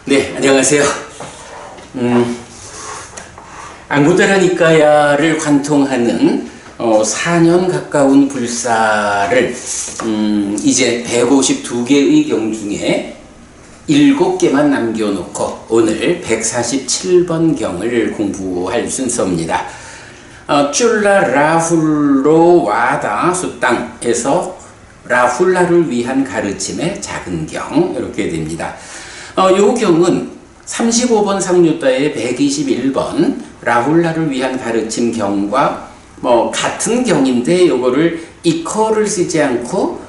네, 안녕하세요. 앙구테라니까야를 관통하는 4년 가까운 불사를 이제 152개의 경 중에 7개만 남겨놓고 오늘 147번 경을 공부할 순서입니다. 쫄라 라훌로 와다 수땅에서 라훌라를 위한 가르침의 작은 경, 이렇게 됩니다. 요 경은 35번 상류다의 121번 라훌라를 위한 가르침 경과 같은 경인데 요거를 이퀄을 쓰지 않고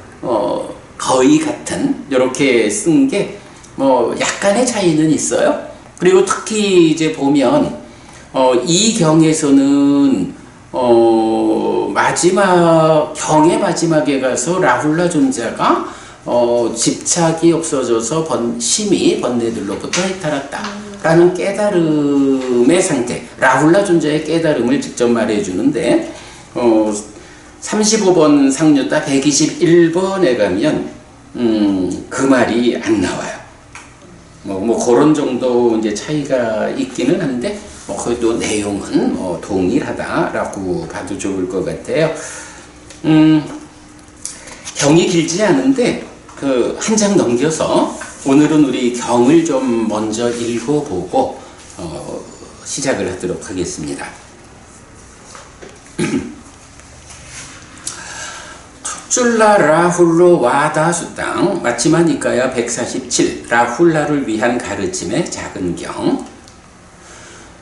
거의 같은 이렇게 쓴 게 약간의 차이는 있어요. 그리고 특히 이제 보면 이 경에서는 경의 마지막에 가서 라훌라 존자가 집착이 없어져서 심히 번뇌들로부터 해탈했다 라는 깨달음의 상태, 라훌라 존자의 깨달음을 직접 말해주는데 35번 상류다 121번에 가면 그 말이 안 나와요. 그런 정도 이제 차이가 있기는 한데 그래도 내용은 동일하다라고 봐도 좋을 것 같아요. 경이 길지 않은데 한 장 넘겨서 오늘은 우리 경을 좀 먼저 읽어보고 시작을 하도록 하겠습니다. 쫄라 라훌로 와다 수땅 마치마니까야 147 라훌라를 위한 가르침의 작은 경.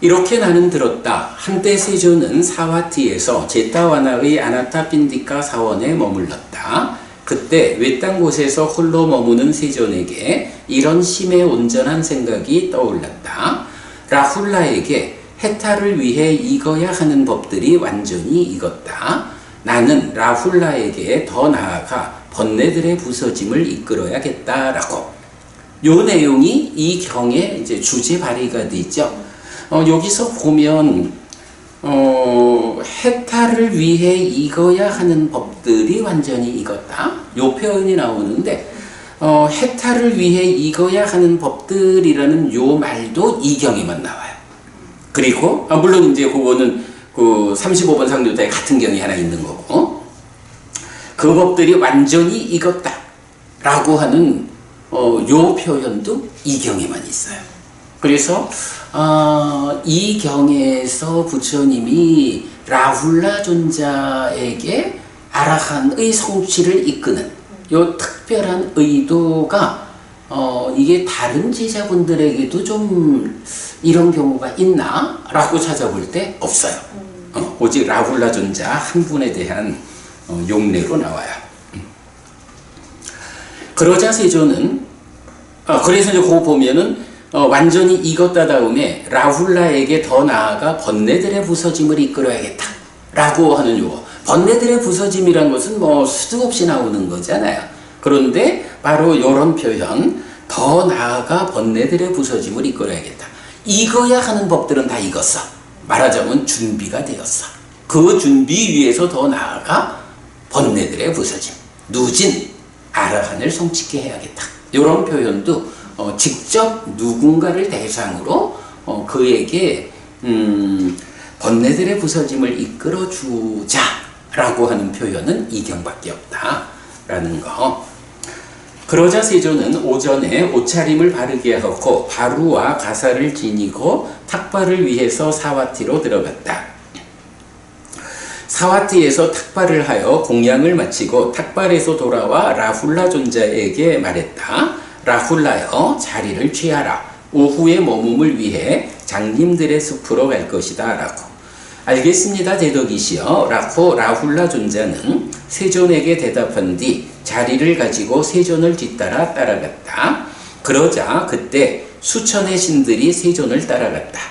이렇게 나는 들었다. 한때 세존은 사와티에서 제타와나의 아나타핀디카 사원에 머물렀다. 그때 외딴 곳에서 홀로 머무는 세존에게 이런 심의 온전한 생각이 떠올랐다. 라훌라에게 해탈을 위해 익어야 하는 법들이 완전히 익었다. 나는 라훌라에게 더 나아가 번뇌들의 부서짐을 이끌어야겠다라고. 요 내용이 이 경의 이제 주제 발의가 되죠. 여기서 보면 해탈을 위해 익어야 하는 법들이 완전히 익었다. 요 표현이 나오는데 해탈을 위해 익어야 하는 법들이라는 요 말도 이 경에만 나와요. 그리고 물론 이제 그거는 그 35번 상류다에 같은 경이 하나 있는 거고 그 법들이 완전히 익었다 라고 하는 요 표현도 이 경에만 있어요. 그래서 이 경에서 부처님이 라훌라 존자에게 아라한의 성취를 이끄는 요 특별한 의도가 이게 다른 제자분들에게도 좀 이런 경우가 있나? 라고 찾아볼 때 없어요. 오직 라훌라 존자 한 분에 대한 용례로 나와요. 그러자 세존은 그래서 이제 그거 보면은 완전히 익었다 다음에 라훌라에게 더 나아가 번뇌들의 부서짐을 이끌어야겠다 라고 하는 요거. 번뇌들의 부서짐이란 것은 수도 없이 나오는 거잖아요. 그런데 바로 요런 표현, 더 나아가 번뇌들의 부서짐을 이끌어야겠다. 익어야 하는 법들은 다 익었어. 말하자면 준비가 되었어. 그 준비 위에서 더 나아가 번뇌들의 부서짐, 누진 아라한을 성취케 해야겠다. 요런 표현도 직접 누군가를 대상으로 그에게 번뇌들의 부서짐을 이끌어주자 라고 하는 표현은 이 경밖에 없다 라는 거. 그러자 세존은 오전에 옷차림을 바르게 하고 바루와 가사를 지니고 탁발을 위해서 사와티로 들어갔다. 사와티에서 탁발을 하여 공양을 마치고 탁발에서 돌아와 라훌라 존자에게 말했다. 라훌라여, 자리를 취하라. 오후의 머금을 위해 장님들의 숲으로 갈 것이다 라고. 알겠습니다 대덕이시여 라고 라훌라 존자는 세존에게 대답한 뒤 자리를 가지고 세존을 뒤따라 따라갔다. 그러자 그때 수천의 신들이 세존을 따라갔다.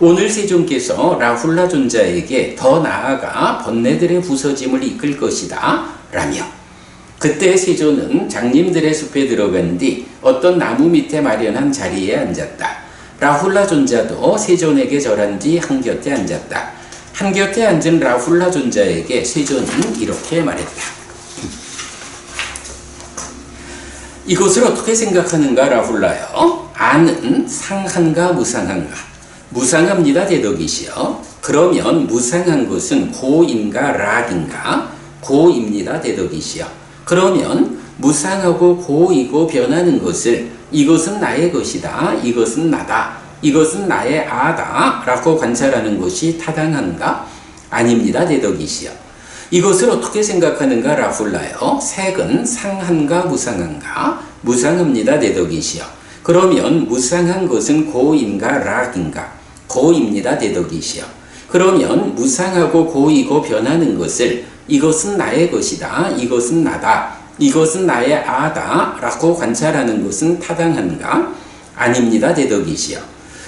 오늘 세존께서 라훌라 존자에게 더 나아가 번뇌들의 부서짐을 이끌 것이다 라며 그때 세존은 장님들의 숲에 들어간 뒤 어떤 나무 밑에 마련한 자리에 앉았다. 라훌라 존자도 세존에게 절한 뒤 한곁에 앉았다. 한곁에 앉은 라훌라 존자에게 세존은 이렇게 말했다. 이것을 어떻게 생각하는가 라훌라여? 안은 상한가 무상한가? 무상합니다. 대덕이시여. 그러면 무상한 것은 고인가 락인가? 고입니다. 대덕이시여. 그러면 무상하고 고이고 변하는 것을 이것은 나의 것이다. 이것은 나다. 이것은 나의 아다. 라고 관찰하는 것이 타당한가? 아닙니다. 대덕이시여. 이것을 어떻게 생각하는가? 라훌라요. 색은 상한가 무상한가? 무상합니다. 대덕이시여. 그러면 무상한 것은 고인가 락인가? 고입니다. 대덕이시여. 그러면 무상하고 고이고 변하는 것을 이것은 나의 것이다. 이것은 나다. 이것은 나의 아다. 라고 관찰하는 것은 타당한가? 아닙니다. 대덕이시여.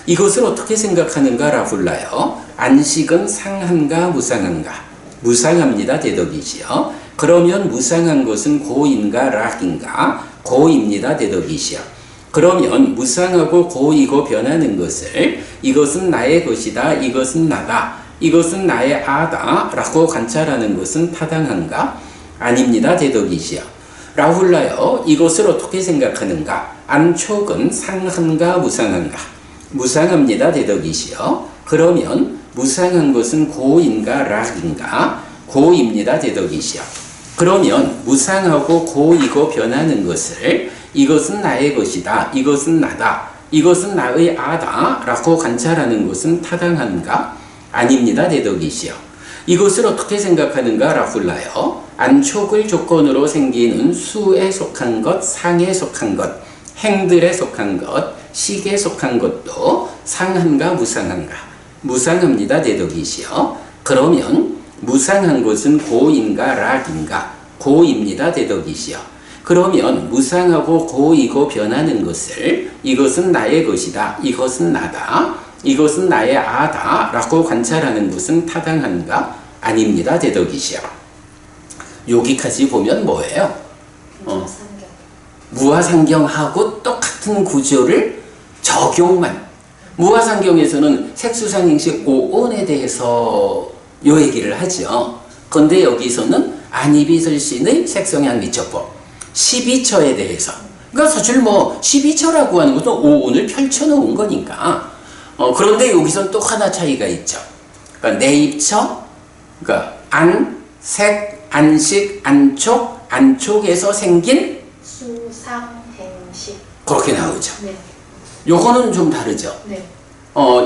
이것을 어떻게 생각하는가? 라훌라요. 안식은 상한가 무상한가? 무상합니다. 대덕이시여. 그러면 무상한 것은 고인가 락인가? 고입니다. 대덕이시여. 그러면 무상하고 고이고 변하는 것을 이것은 나의 것이다. 이것은 나다. 이것은 나의 아다. 라고 관찰하는 것은 타당한가? 아닙니다. 대덕이시여. 라훌라요. 이것을 어떻게 생각하는가? 안촉은 상한가 무상한가? 무상합니다. 대덕이시여. 그러면 무상한 것은 고인가 락인가? 고입니다. 대덕이시여. 그러면 무상하고 고이고 변하는 것을 이것은 나의 것이다. 이것은 나다. 이것은 나의 아다. 라고 관찰하는 것은 타당한가? 아닙니다. 대덕이시여. 이것을 어떻게 생각하는가? 라훌라요. 안촉을 조건으로 생기는 수에 속한 것, 상에 속한 것, 행들에 속한 것, 식에 속한 것도 상한가 무상한가? 무상합니다. 대덕이시여. 그러면 무상한 것은 고인가 락인가? 고입니다. 대덕이시여. 그러면 무상하고 고이고 변하는 것을 이것은 나의 것이다. 이것은 나다. 이것은 나의 아다. 라고 관찰하는 것은 타당한가? 아닙니다. 대덕이시여. 여기까지 보면 뭐예요? 무화상경하고 똑같은 구조를 적용만. 무화상경에서는 색수상행식 5온에 대해서 요 얘기를 하죠. 그런데 여기서는 안이비설신의 색성향 미처법 12처에 대해서. 그러니까 사실 뭐 12처라고 하는 것도 5온을 펼쳐놓은 거니까. 그런데 여기서는 또 하나 차이가 있죠. 그러니까 내입처, 그러니까 안, 색, 안식, 안촉, 안촉에서 생긴 수상행식. 그렇게 나오죠. 네. 요거는 좀 다르죠. 네.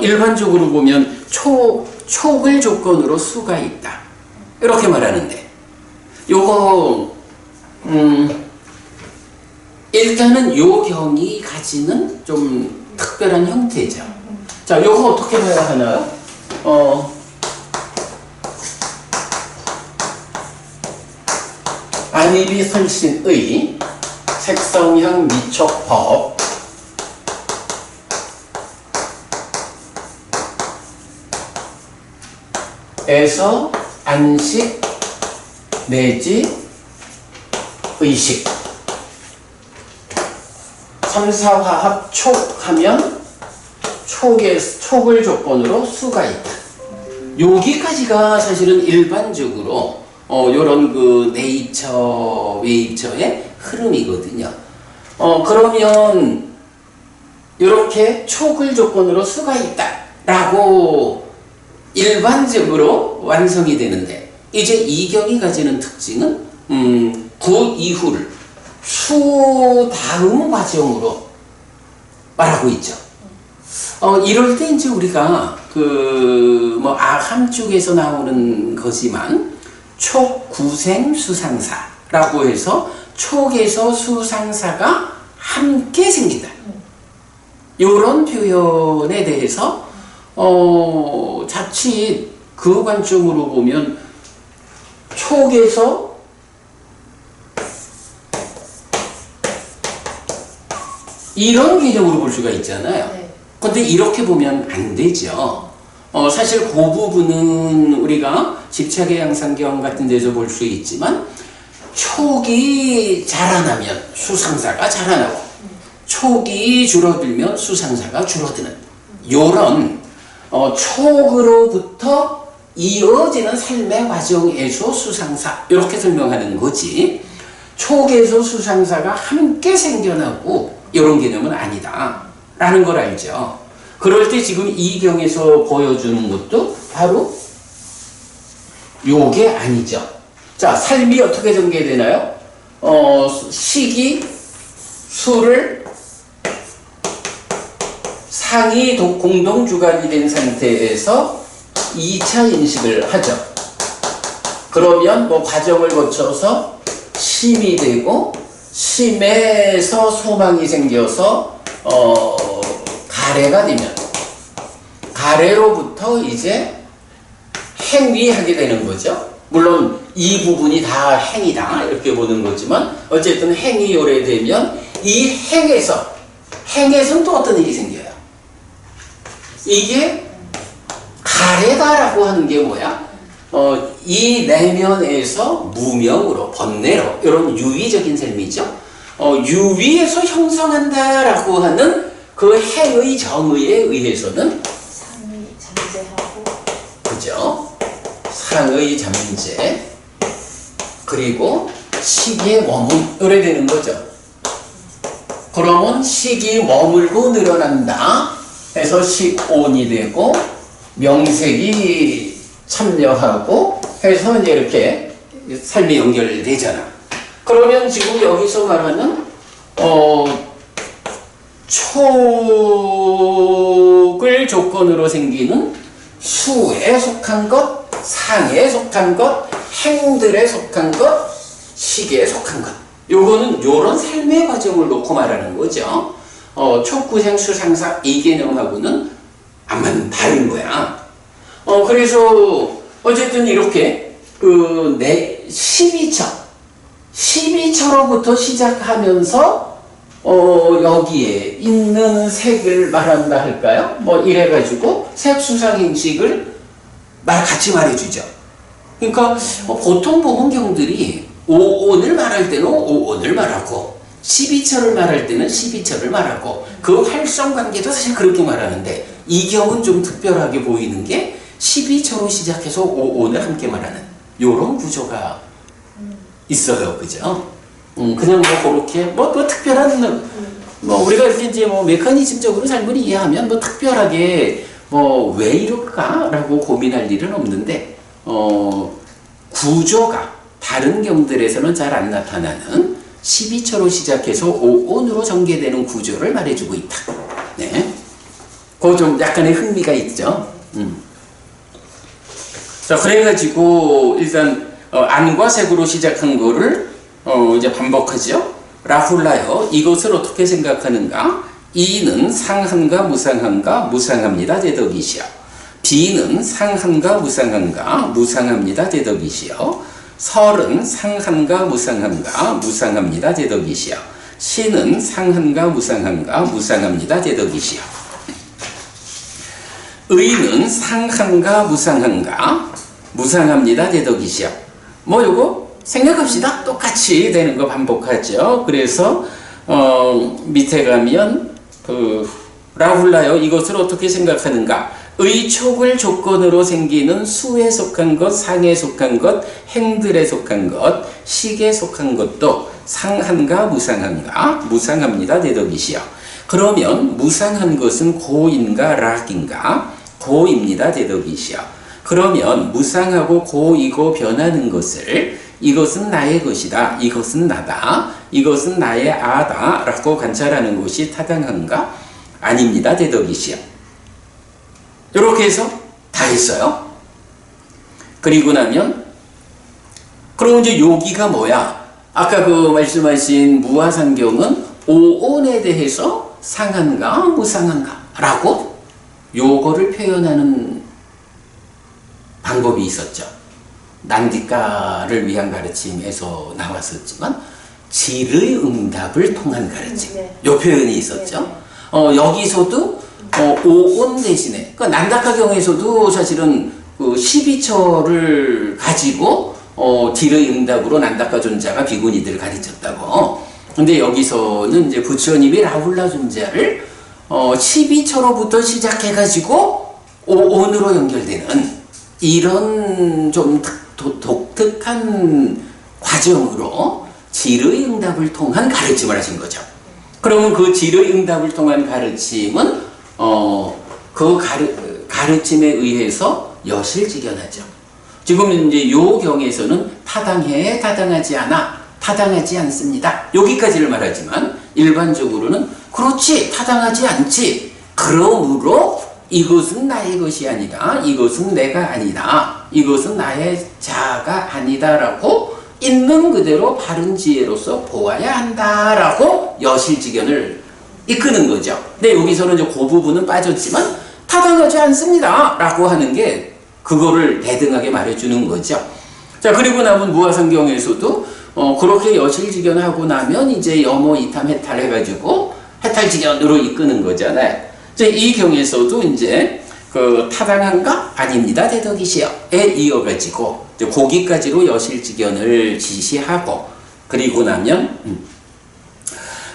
일반적으로 보면 촉을 조건으로 수가 있다. 이렇게 말하는데 요거 일단은 요 경이 가지는 좀 특별한 형태죠. 자, 요거 어떻게 봐야 하나요? 안이비설신의 색성향 미촉법 에서 안식 내지 의식 3,4화합 촉하면 촉을 조건으로 수가 있다. 여기까지가 사실은 일반적으로 요런 그 내입처, 외입처의 흐름이거든요. 그러면 이렇게 촉을 조건으로 수가 있다 라고 일반적으로 완성이 되는데, 이제 이경이 가지는 특징은 그 이후를 수 다음 과정으로 말하고 있죠. 이럴 때 이제 우리가 아함 쪽에서 나오는 거지만 촉, 구생, 수상사라고 해서 촉에서 수상사가 함께 생긴다. 이런 표현에 대해서 자칫 그 관점으로 보면 촉에서 이런 개념으로 볼 수가 있잖아요. 근데 이렇게 보면 안 되죠. 사실 그 부분은 우리가 집착의 양상경 같은 데서 볼 수 있지만 촉이 자라나면 수상사가 자라나고 촉이 줄어들면 수상사가 줄어드는 요런 촉으로부터 이어지는 삶의 과정에서 수상사 이렇게 설명하는 거지, 촉에서 수상사가 함께 생겨나고 이런 개념은 아니다. 라는 걸 알죠. 그럴 때 지금 이경에서 보여주는 것도 바로 요게 아니죠. 자, 삶이 어떻게 전개되나요? 식이 수를 상이 공동 주관이 된 상태에서 2차 인식을 하죠. 그러면 뭐 과정을 거쳐서 심이 되고 심에서 소망이 생겨서 가래가 되면 가래로부터 이제 행위하게 되는 거죠. 물론 이 부분이 다 행이다 이렇게 보는 거지만 어쨌든 행이 오래되면 이 행에서는 또 어떤 일이 생겨요. 이게 가래다라고 하는 게 뭐야? 이 내면에서 무명으로 번뇌로 이런 유의적인 삶이죠. 유의에서 형성한다라고 하는 그 행의 정의에 의해서는 상이 잠재하고 그죠? 상의 잠재 그리고 식이 머물게 되는 거죠. 그러면 식이 머물고 늘어난다 해서 식온이 되고 명색이 참여하고 해서 이제 이렇게 삶이 연결되잖아. 그러면 지금 여기서 말하는 촉을 조건으로 생기는 수에 속한 것, 상에 속한 것, 행들에 속한 것, 식에 속한 것. 요거는 요런 삶의 과정을 놓고 말하는 거죠. 촉구생 수상사 이 개념하고는 아만 다른 거야. 그래서 어쨌든 이렇게 그 12처로부터 시작하면서 여기에 있는 색을 말한다 할까요? 뭐 이래가지고 색수상행식을 같이 말해주죠. 그러니까 보통 보문경들이 오온을 말할 때는 오온을 말하고 12처를 말할 때는 12처를 말하고 그 활성관계도 사실 그렇게 말하는데 이 경우는 좀 특별하게 보이는 게 12처로 시작해서 오온을 함께 말하는 요런 구조가 있어요. 그죠? 그냥 그렇게 뭐 특별한 우리가 이렇게 이제 메커니즘적으로 삶을 이해하면 특별하게 왜 이럴까라고 고민할 일은 없는데 구조가 다른 경들에서는 잘 안 나타나는 12처로 시작해서 오온으로 전개되는 구조를 말해주고 있다. 네, 그거 좀 약간의 흥미가 있죠. 자, 그래가지고 일단 안과 색으로 시작한 거를 이제 반복하죠. 라훌라요. 이것을 어떻게 생각하는가? 이는 상한가 무상한가? 무상합니다. 제덕이시여. 비는 상한가 무상한가? 무상합니다. 제덕이시여. 설은 상한가 무상한가? 무상합니다. 제덕이시여. 시는 상한가 무상한가? 무상합니다. 제덕이시여. 의는 상한가 무상한가? 무상합니다. 제덕이시여. 요거 생각합시다. 똑같이 되는 거 반복하죠. 그래서 밑에 가면 라훌라요. 이것을 어떻게 생각하는가? 의촉을 조건으로 생기는 수에 속한 것, 상에 속한 것, 행들에 속한 것, 식에 속한 것도 상한가 무상한가? 무상합니다. 제덕이시여. 그러면 무상한 것은 고인가 락인가? 고입니다. 제덕이시여. 그러면 무상하고 고이고 변하는 것을 이것은 나의 것이다. 이것은 나다. 이것은 나의 아다. 라고 관찰하는 것이 타당한가? 아닙니다. 제덕이시여. 이렇게 해서 다 했어요. 그리고 나면 그럼 이제 여기가 뭐야? 아까 말씀하신 무아상경은 오온에 대해서 상한가 무상한가 라고 요거를 표현하는 방법이 있었죠. 난디가를 위한 가르침에서 나왔었지만 질의응답을 통한 가르침. 요 표현이 있었죠. 여기서도 오온 대신에 난다가경에서도 사실은 12처를 가지고 질의응답으로 난다가 존자가 비구니들을 가르쳤다고. 근데 여기서는 이제 부처님이 라훌라 존자를 12처로부터 시작해가지고 오온으로 연결되는 이런 좀 독특한 과정으로 질의응답을 통한 가르침을 하신 거죠. 그러면 그 질의 응답을 통한 가르침은 그 가르침에 의해서 여실직연하죠. 지금 이제 요 경에서는 타당해, 타당하지 않아, 타당하지 않습니다. 여기까지를 말하지만 일반적으로는 그렇지, 타당하지 않지. 그러므로 이것은 나의 것이 아니다. 이것은 내가 아니다. 이것은 나의 자아가 아니다라고 있는 그대로 바른 지혜로서 보아야 한다라고 여실직연을 이끄는 거죠. 근데 여기서는 이제 그 부분은 빠졌지만 타당하지 않습니다 라고 하는 게 그거를 대등하게 말해주는 거죠. 자, 그리고 남은 무화상경에서도 그렇게 여실직연하고 나면 이제 여모 이탐 해탈 해가지고 해탈직연으로 이끄는 거잖아요. 이 경에서도 이제 그 타당한가? 아닙니다. 대덕이시여에 이어가지고 거기까지로 여실직연을 지시하고, 그리고 나면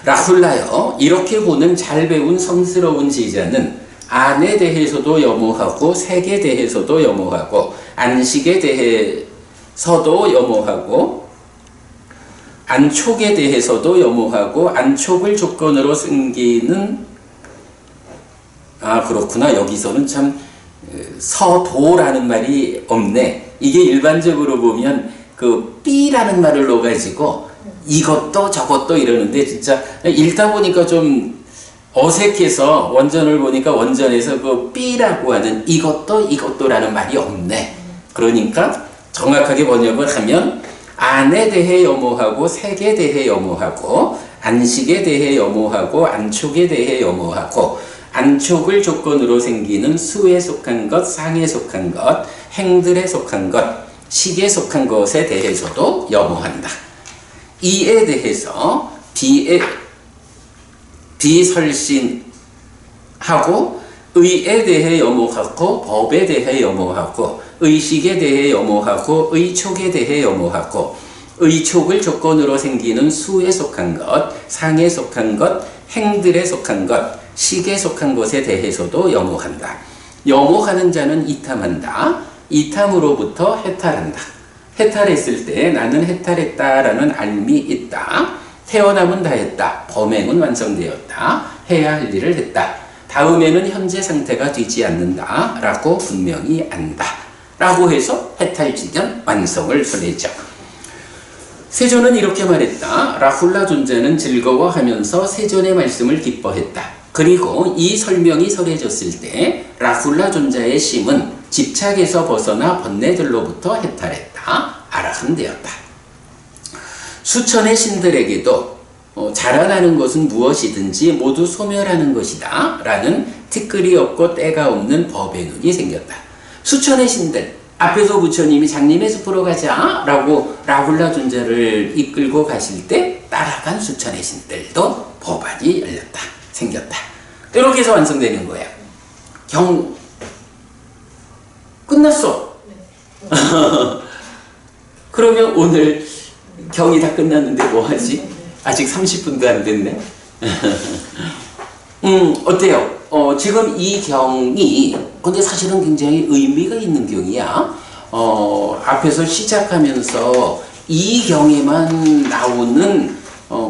라훌라여, 이렇게 보는 잘 배운 성스러운 제자는 안에 대해서도 염오하고 색에 대해서도 염오하고 안식에 대해서도 염오하고 안촉에 대해서도 염오하고 안촉을 조건으로 숨기는, 그렇구나. 여기서는 참 서도라는 말이 없네. 이게 일반적으로 보면 그 삐라는 말을 넣어가지고 이것도 저것도 이러는데 진짜 읽다 보니까 좀 어색해서 원전을 보니까 원전에서 그 삐라고 하는 이것도 이것도라는 말이 없네. 그러니까 정확하게 번역을 하면 안에 대해 염오하고 색에 대해 염오하고 안식에 대해 염오하고 안촉에 대해 염오하고 안촉을 조건으로 생기는 수에 속한 것, 상에 속한 것, 행들에 속한 것, 식에 속한 것에 대해서도 염오한다. 이에 대해서 비설신하고 의에 대해 염오하고 법에 대해 염오하고 의식에 대해 염오하고 의촉에 대해 염오하고 의촉을 조건으로 생기는 수에 속한 것, 상에 속한 것, 행들에 속한 것, 식에 속한 것에 대해서도 염오한다. 염오하는 자는 이탐한다. 이탐으로부터 해탈한다. 해탈했을 때 나는 해탈했다라는 알미 있다. 태어남은 다했다. 범행은 완성되었다. 해야 할 일을 했다. 다음에는 현재 상태가 되지 않는다 라고 분명히 안다 라고 해서 해탈직연 완성을 설레죠. 세존은 이렇게 말했다. 라훌라 존자는 즐거워하면서 세존의 말씀을 기뻐했다. 그리고 이 설명이 설해졌을 때 라훌라 존자의 심은 집착에서 벗어나 번뇌들로부터 해탈했다. 아라함되었다. 수천의 신들에게도 자라나는 것은 무엇이든지 모두 소멸하는 것이다 라는 티끌이 없고 때가 없는 법의 눈이 생겼다. 수천의 신들, 앞에서 부처님이 장림의 숲으로 가자 라고 라훌라 존자를 이끌고 가실 때 따라간 수천의 신들도 법안이 열렸다, 생겼다. 이렇게 해서 완성되는 거야. 경 끝났어. 그러면 오늘 경이 다 끝났는데 뭐 하지? 아직 30분도 안 됐네. 어때요? 지금 이 경이 근데 사실은 굉장히 의미가 있는 경이야. 앞에서 시작하면서 이 경에만 나오는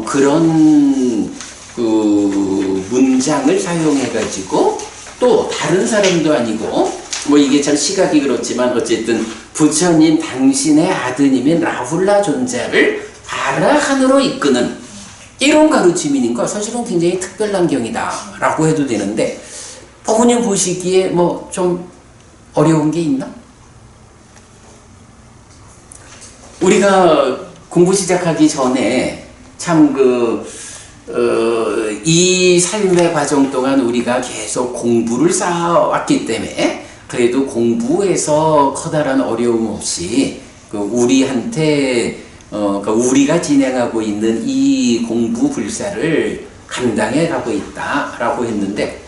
그런 그 문장을 사용해가지고 또 다른 사람도 아니고 뭐 이게 참 시각이 그렇지만 어쨌든 부처님 당신의 아드님인 라훌라 존자를 아라한으로 이끄는 이런 가르침이니까 사실은 굉장히 특별한 경이다 라고 해도 되는데, 부모님 보시기에 뭐 좀 어려운 게 있나? 우리가 공부 시작하기 전에 참 이 삶의 과정 동안 우리가 계속 공부를 쌓아왔기 때문에 그래도 공부에서 커다란 어려움 없이 우리한테 우리가 진행하고 있는 이 공부 불사를 감당해 가고 있다라고 했는데,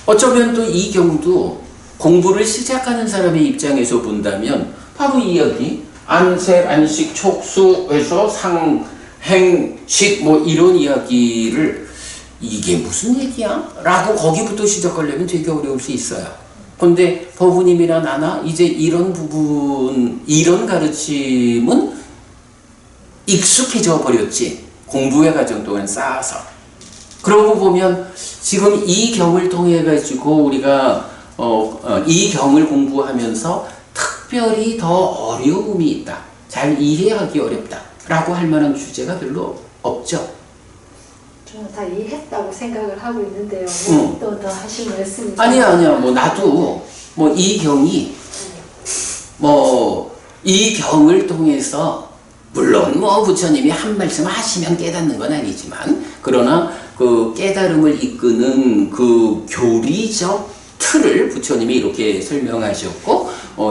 어쩌면 또 이 경우도 공부를 시작하는 사람의 입장에서 본다면 바로 이 이야기 안색, 안식, 촉수에서 상, 행, 식 뭐 이런 이야기를 이게 무슨 얘기야? 라고 거기부터 시작하려면 되게 어려울 수 있어요. 근데 법우님이나 나나 이제 이런 부분, 이런 가르침은 익숙해져 버렸지. 공부의 과정 동안 쌓아서. 그러고 보면 지금 이 경을 통해 가지고 우리가 이 경을 공부하면서 특별히 더 어려움이 있다. 잘 이해하기 어렵다. 라고 할 만한 주제가 별로 없죠. 저는 다 이해했다고 생각을 하고 있는데요. 또 더 하실 말씀이 아니야. 뭐 나도 뭐 이 경이 뭐 이 경을 통해서 물론 뭐 부처님이 한 말씀 하시면 깨닫는 건 아니지만 그러나 그 깨달음을 이끄는 그 교리적 틀을 부처님이 이렇게 설명하셨고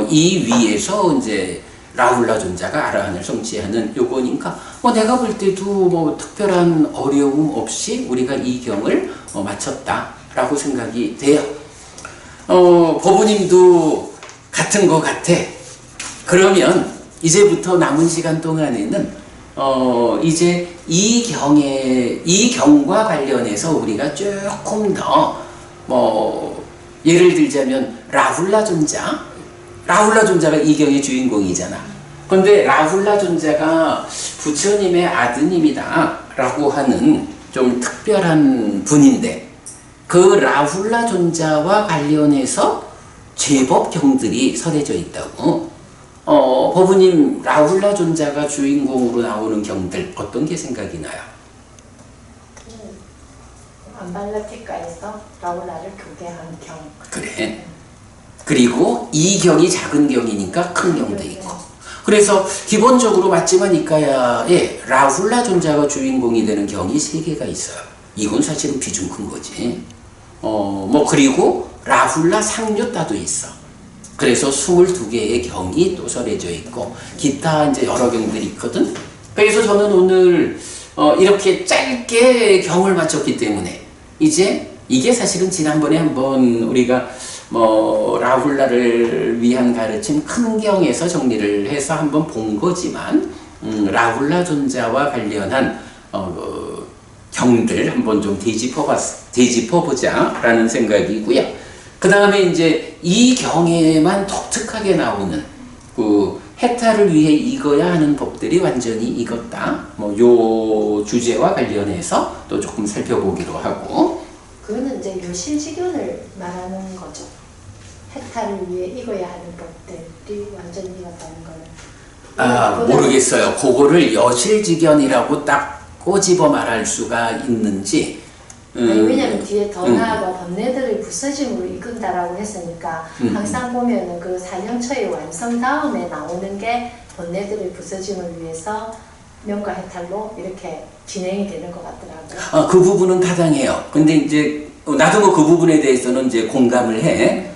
이 위에서 이제 라훌라 존자가 아라한을 성취하는 요거니까 뭐 내가 볼 때도 뭐 특별한 어려움 없이 우리가 이 경을 마쳤다라고 생각이 돼요. 법우님도 같은 거 같아. 그러면 이제부터 남은 시간 동안에는 이제 이 경과 관련해서 우리가 조금 더 뭐 예를 들자면 라훌라 존자가 이 경의 주인공이잖아. 그런데 라훌라 존자가 부처님의 아드님이다 라고 하는 좀 특별한 분인데 그 라훌라 존자와 관련해서 제법 경들이 설해져 있다고. 법우님 라훌라 존자가 주인공으로 나오는 경들 어떤 게 생각이 나요? 안발라티카에서 라울라를 교개한 경. 그래. 그리고 이 경이 작은 경이니까 큰 경도 있고. 그래서 기본적으로 마찌마니까야에 라훌라 존자가 주인공이 되는 경이 3개가 있어요. 이건 사실은 비중 큰 거지. 뭐 그리고 라훌라 상류따도 있어. 그래서 22개의 경이 또 설해져 있고 기타 이제 여러 경들이 있거든. 그래서 저는 오늘 이렇게 짧게 경을 마쳤기 때문에 이제 이게 사실은 지난번에 한번 우리가 뭐 라훌라를 위한 가르침 큰 경에서 정리를 해서 한번 본 거지만 라훌라 존자와 관련한 경들 한번 좀 되짚어보자라는 생각이고요. 그 다음에 이제 이 경에만 독특하게 나오는 그 해탈을 위해 익어야 하는 법들이 완전히 익었다. 뭐 요 주제와 관련해서 또 조금 살펴보기로 하고. 그거는 이제 요실지견을 말하는 거죠. 해탈을 위해 익어야 하는 법들이 완전히 익었다는 거는. 모르겠어요. 그거를 여실지견이라고 딱 꼬집어 말할 수가 있는지. 아니, 왜냐면 뒤에 더 나아가 번뇌들의 부서짐으로 이끈다라고 했으니까 항상 보면은 그 사념처의 완성 다음에 나오는 게 번뇌들의 부서짐을 위해서 명과 해탈로 이렇게 진행이 되는 것 같더라고요. 그 부분은 타당해요. 근데 이제 나도 뭐 그 부분에 대해서는 이제 공감을 해.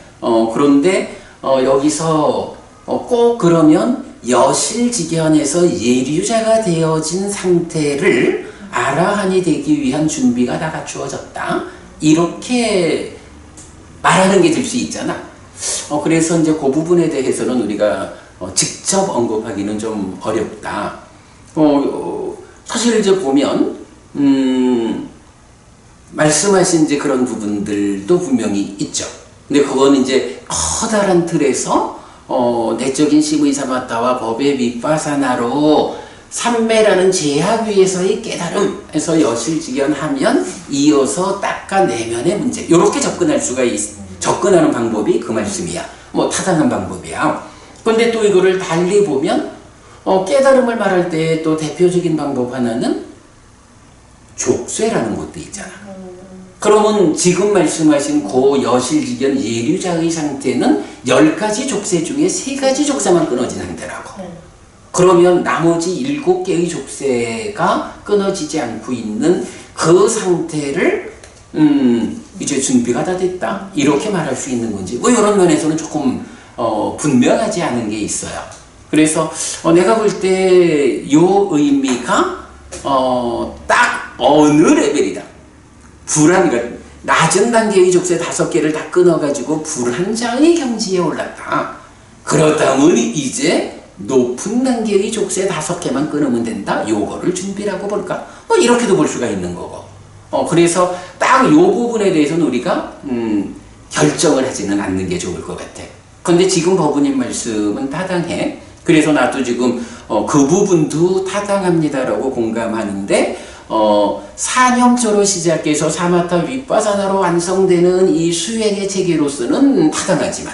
그런데 여기서 꼭 그러면 여실지견에서 예류자가 되어진 상태를 아라한이 되기 위한 준비가 다 갖추어졌다. 이렇게 말하는 게 될 수 있잖아. 그래서 이제 그 부분에 대해서는 우리가 직접 언급하기는 좀 어렵다. 사실 이제 보면 말씀하신 이제 그런 부분들도 분명히 있죠. 근데 그건 이제 커다란 틀에서 내적인 심의 사마타와 법의 윗바사나로 삼매라는 제약 위에서의 깨달음에서 여실지견하면 이어서 닦아내면의 문제. 이렇게 접근하는 방법이 그 말씀이야. 뭐 타당한 방법이야. 근데 또 이거를 달리 보면 깨달음을 말할 때 또 대표적인 방법 하나는 족쇄라는 것도 있잖아. 그러면 지금 말씀하신 고 여실지견 예류자의 상태는 10가지 족쇄 중에 3가지 족쇄만 끊어진 상태라고. 그러면 나머지 7개의 족쇄가 끊어지지 않고 있는 그 상태를 이제 준비가 다 됐다. 이렇게 말할 수 있는 건지 뭐 이런 면에서는 조금 분명하지 않은 게 있어요. 그래서 내가 볼 때 요 의미가 딱 어느 레벨이다. 그러니까 낮은 단계의 족쇄 5개를 다 끊어가지고 불한자의 경지에 올랐다. 그렇다면 이제 높은 단계의 족쇄 5개만 끊으면 된다. 요거를 준비라고 볼까? 뭐 이렇게도 볼 수가 있는 거고. 그래서 딱 요 부분에 대해서는 우리가 결정을 하지는 않는 게 좋을 것 같아. 근데 지금 법우님 말씀은 타당해. 그래서 나도 지금 그 부분도 타당합니다라고 공감하는데 사념초로 시작해서 사마타 윗바사나로 완성되는 이 수행의 체계로서는 타당하지만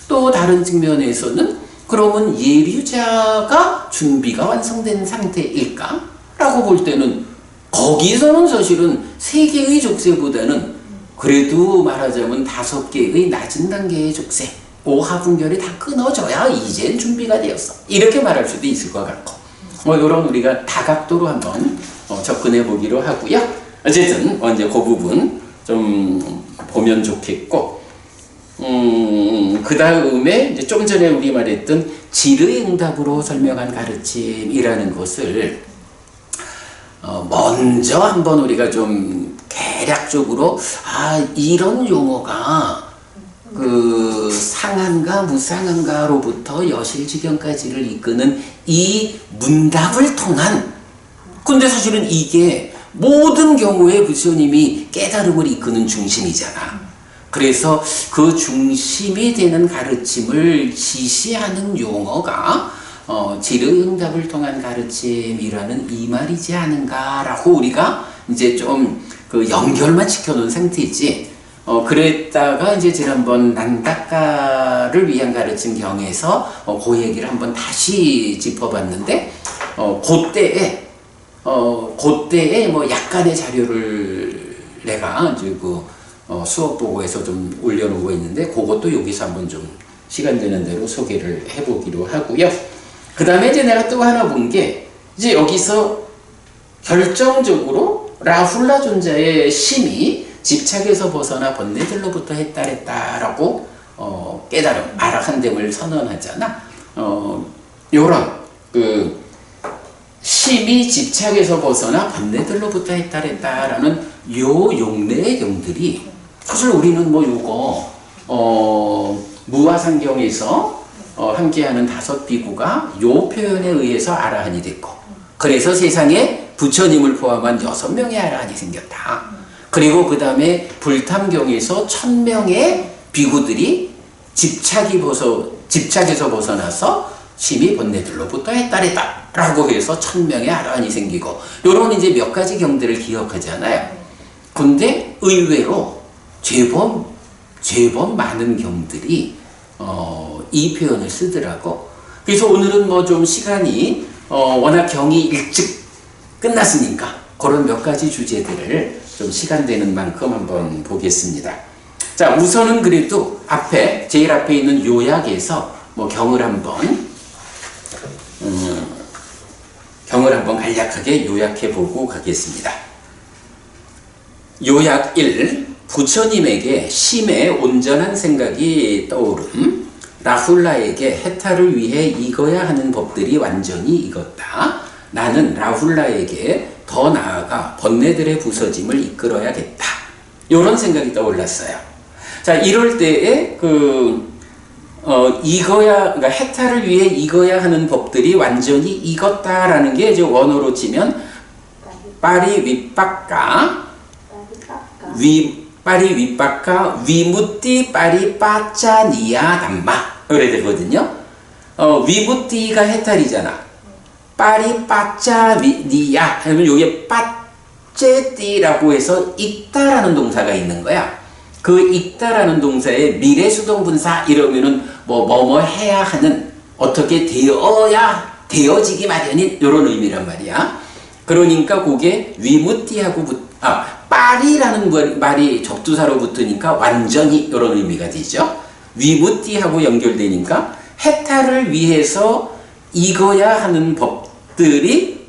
또 다른 측면에서는 그러면 예류자가 준비가 완성된 상태일까? 라고 볼 때는 거기서는 사실은 3개의 족쇄보다는 그래도 말하자면 5개의 낮은 단계의 족쇄, 오하분결이 다 끊어져야 이젠 준비가 되었어. 이렇게 말할 수도 있을 것 같고 이런 우리가 다각도로 한번 접근해 보기로 하고요. 어쨌든 이제 그 부분 좀 보면 좋겠고 그 다음에 이제 좀 전에 우리 말했던 질의응답으로 설명한 가르침이라는 것을 먼저 한번 우리가 좀 대략적으로 이런 용어가 그 상한가 무상한가로부터 여실지경까지를 이끄는 이 문답을 통한 근데 사실은 이게 모든 경우에 부처님이 깨달음을 이끄는 중심이잖아. 그래서 그 중심이 되는 가르침을 지시하는 용어가 질의응답을 통한 가르침이라는 이 말이지 않은가라고 우리가 이제 좀 그 연결만 시켜놓은 상태지. 그랬다가 이제 지난번 난다카를 위한 가르침 경에서 그 얘기를 한번 다시 짚어봤는데 그때에 뭐 약간의 자료를 내가 이제 그 수업 보고에서 좀 올려놓고 있는데 그것도 여기서 한번 좀 시간 되는 대로 소개를 해보기로 하고요. 그 다음에 이제 내가 또 하나 본 게 이제 여기서 결정적으로 라훌라 존자의 심이 집착에서 벗어나 번뇌들로부터 해탈했다라고 깨달음, 아라한됨을 선언하잖아. 요런 그 심이 집착에서 벗어나 번뇌들로부터 해탈했다라는 요 용례의 경들이 사실 우리는 뭐 요거 무화상경에서 함께하는 5 비구가 요 표현에 의해서 아라한이 됐고 그래서 세상에 부처님을 포함한 6명의 아라한이 생겼다. 그리고 그 다음에 불탐경에서 1000명의 비구들이 집착에서 벗어나서 심히 번뇌들로부터 해탈했다 라고 해서 1000명의 아라한이 생기고 요런 이제 몇 가지 경들을 기억하잖아요. 근데 의외로 제법 많은 경들이 이 표현을 쓰더라고. 그래서 오늘은 뭐 좀 시간이 워낙 경이 일찍 끝났으니까 그런 몇 가지 주제들을 좀 시간 되는 만큼 한번 보겠습니다. 자, 우선은 그래도 제일 앞에 있는 요약에서 뭐 경을 한번 간략하게 요약해 보고 가겠습니다. 요약 1. 부처님에게 심의 온전한 생각이 떠오름. 라훌라에게 해탈을 위해 익어야 하는 법들이 완전히 익었다. 나는 라훌라에게 더 나아가 번뇌들의 부서짐을 이끌어야겠다. 이런 생각이 떠올랐어요. 자, 이럴 때에 그러니까 해탈을 위해 익어야 하는 법들이 완전히 익었다라는 게 이제 원어로 치면 빠리 윗박가 위무띠 빠리 빠짜니야 담마 그래 되거든요. 위무띠가 해탈이잖아. 빠리 빠짜니야 하면 요게 빠째띠라고 해서 익다라는 동사가 있는 거야. 그 익다라는 동사에 미래수동분사 이러면은 뭐뭐 해야 하는 어떻게 되어지기 마련인 이런 의미란 말이야. 그러니까 그게 위무띠하고 빠리라는 말이 접두사로 붙으니까 완전히 이런 의미가 되죠. 위무띠하고 연결되니까 해탈을 위해서 익어야 하는 법들이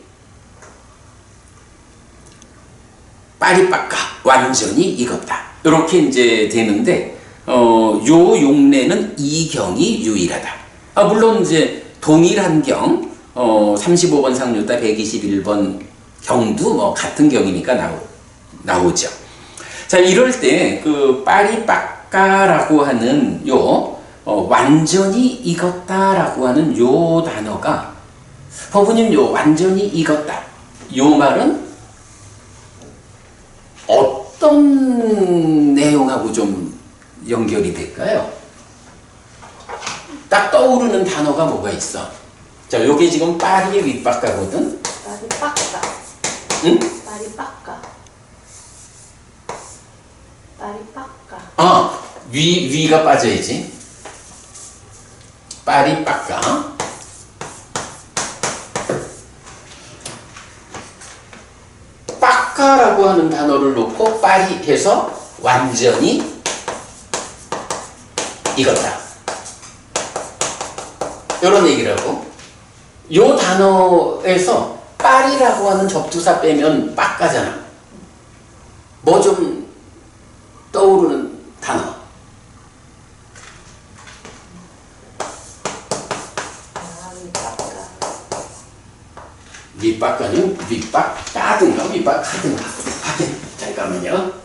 빠리빠까 완전히 익었다. 이렇게 이제 되는데 요 용례는 이 경이 유일하다. 물론 이제 동일한 경 35번 상류다 121번 경도 뭐 같은 경이니까 나오죠. 자, 이럴 때 그 빠리빠까라고 하는 완전히 익었다라고 하는 요 단어가 법부님 요 완전히 익었다. 요 말은 어떤 내용하고 좀 연결이 될까요? 딱 떠오르는 단어가 뭐가 있어? 자, 요게 지금 빠리의 윗박가거든. 빠리빠까. 응? 빨리 빡까. 빨리 빡까. 위가 빠져야지. 빨리 빡까. 빡까라고 하는 단어를 놓고 빨리 해서 완전히 익었다. 이런 얘기라고. 요 단어에서 빨이라고 하는 접두사 빼면 빡까잖아. 뭐 좀 떠오르는 단어. 밑바까는 밑바까든가 밑바까든가. 잠깐만요.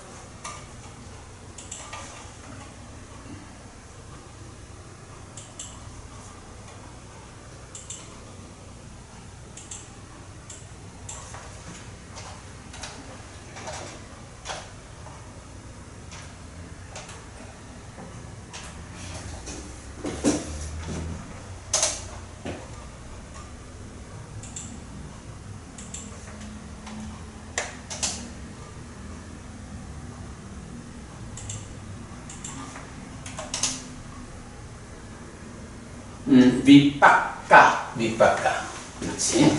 밑바까. 그렇지.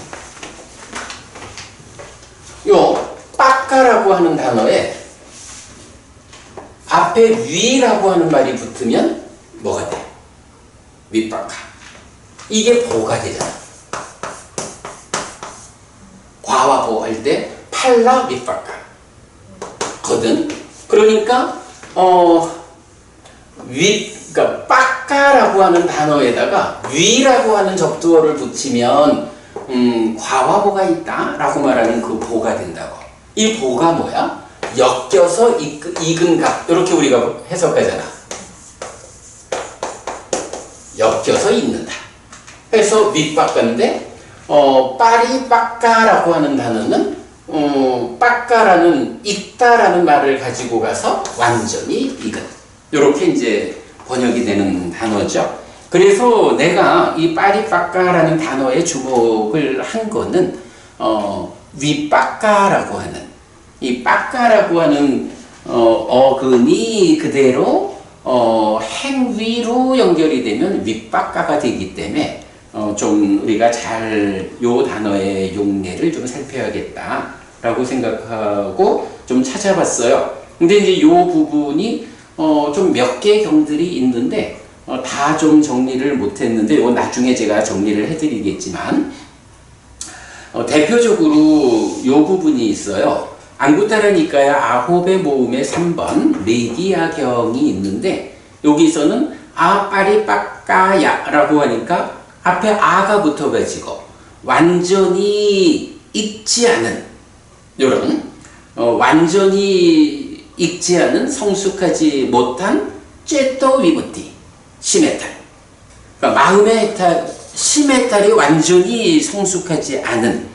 요 빡까라고 하는 단어에 앞에 위라고 하는 말이 붙으면 뭐가 돼? 밑바까. 이게 보가 되잖아. 과와 보 할 때 팔라 밑바까 거든. 그러니까 그러니까 빡까라고 하는 단어에다가 위라고 하는 접두어를 붙이면 과와 보가 있다 라고 말하는 그 보가 된다고. 이 보가 뭐야? 엮여서 익은 값. 이렇게 우리가 해석하잖아. 엮여서 익는다. 해서 밑바까인데 빨이 빡까라고 하는 단어는 빡까라는 익다라는 말을 가지고 가서 완전히 익은. 이렇게 이제 번역이 되는 단어죠. 그래서 내가 이 빠리빠까라는 단어에 주목을 한 거는 위빠까라고 하는 이 빠까라고 하는 어근이 그대로 행위로 연결이 되면 윗빠까가 되기 때문에 좀 우리가 잘 요 단어의 용례를 좀 살펴야겠다라고 생각하고 좀 찾아봤어요. 근데 이제 요 부분이 좀 몇 개 경들이 있는데 다 좀 정리를 못했는데 이건 나중에 제가 정리를 해드리겠지만 대표적으로 요 부분이 있어요. 앙구타라니까야 아홉의 모음의 3번 메기야경이 있는데 여기서는 아빠리빠까야 라고 하니까 앞에 아가 붙어가지고 완전히 익지 않은 요런 완전히 익지 않은 성숙하지 못한 쬐또 위부티 시메탈. 그러니까 마음의 해탈 시메탈이 완전히 성숙하지 않은.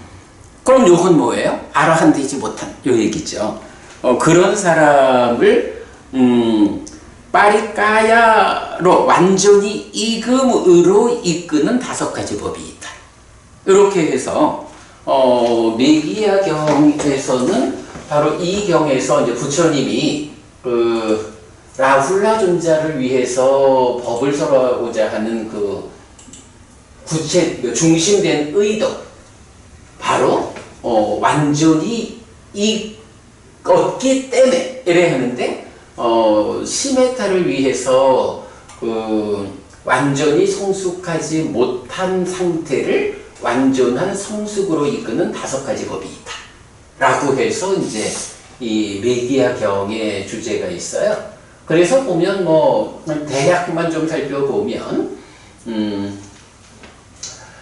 그럼 요건 뭐예요? 아라한되지 못한 요 얘기죠. 그런 사람을 빠리까야로 완전히 익음으로 이끄는 5가지 법이 있다. 이렇게 해서 메기야경에서는 바로 이 경에서 이제 부처님이 그 라훌라 존자를 위해서 법을 설하고자 하는 그 중심된 의도, 바로 완전히 익었기 때문에 이래 하는데 시메타를 위해서 그 완전히 성숙하지 못한 상태를 완전한 성숙으로 이끄는 5가지 법이 있다 라고 해서 이제 이 메기야경의 주제가 있어요. 그래서 보면 뭐 대략만 좀 살펴보면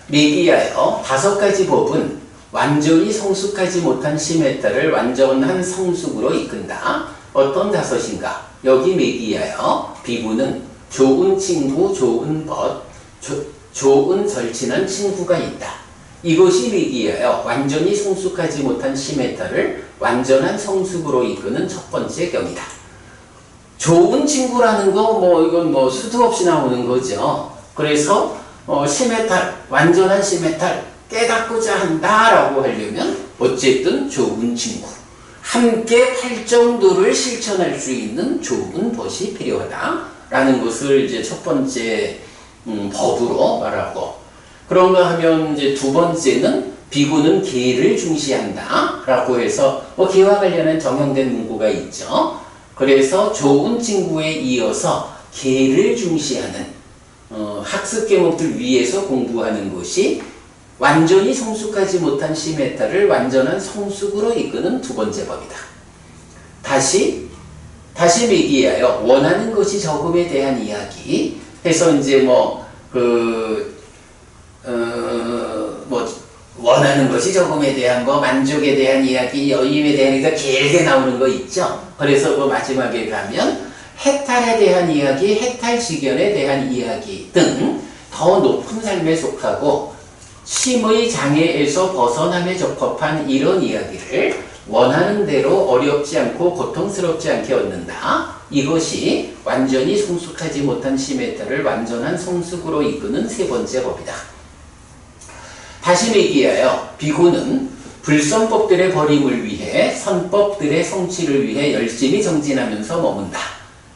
메기야의 5가지 법은 완전히 성숙하지 못한 시메타를 완전한 성숙으로 이끈다. 어떤 5인가? 여기 메기야요. 비부는 좋은 친구, 좋은 벗, 좋은 절친한 친구가 있다. 이것이 메기야요. 완전히 성숙하지 못한 시메타를 완전한 성숙으로 이끄는 첫 번째 경이다. 좋은 친구라는 거 이건 수도 없이 나오는 거죠. 그래서 시메탈, 완전한 시메탈 깨닫고자 한다라고 하려면 어쨌든 좋은 친구. 함께 활정도를 실천할 수 있는 좋은 벗이 필요하다라는 것을 이제 첫 번째 법으로 말하고, 그런가 하면 이제 두 번째는 비구는 계를 중시한다라고 해서 계와 관련한 정형된 문구가 있죠. 그래서 좋은 친구에 이어서 계를 중시하는 학습 과목들 위에서 공부하는 것이 완전히 성숙하지 못한 시메타를 완전한 성숙으로 이끄는 두 번째 법이다. 다시 매기하여 원하는 것이 적음에 대한 이야기 해서 이제 원하는 것이 적음에 대한 거, 만족에 대한 이야기, 여임에 대한 이야기가 길게 나오는 거 있죠. 그래서 그 마지막에 가면 해탈에 대한 이야기, 해탈지견에 대한 이야기 등 더 높은 삶에 속하고 심의 장애에서 벗어남에 적합한 이런 이야기를 원하는 대로 어렵지 않고 고통스럽지 않게 얻는다. 이것이 완전히 성숙하지 못한 시메타를 완전한 성숙으로 이끄는 세 번째 법이다. 다시 얘기하여 비구는 불선법들의 버림을 위해 선법들의 성취를 위해 열심히 정진하면서 머문다.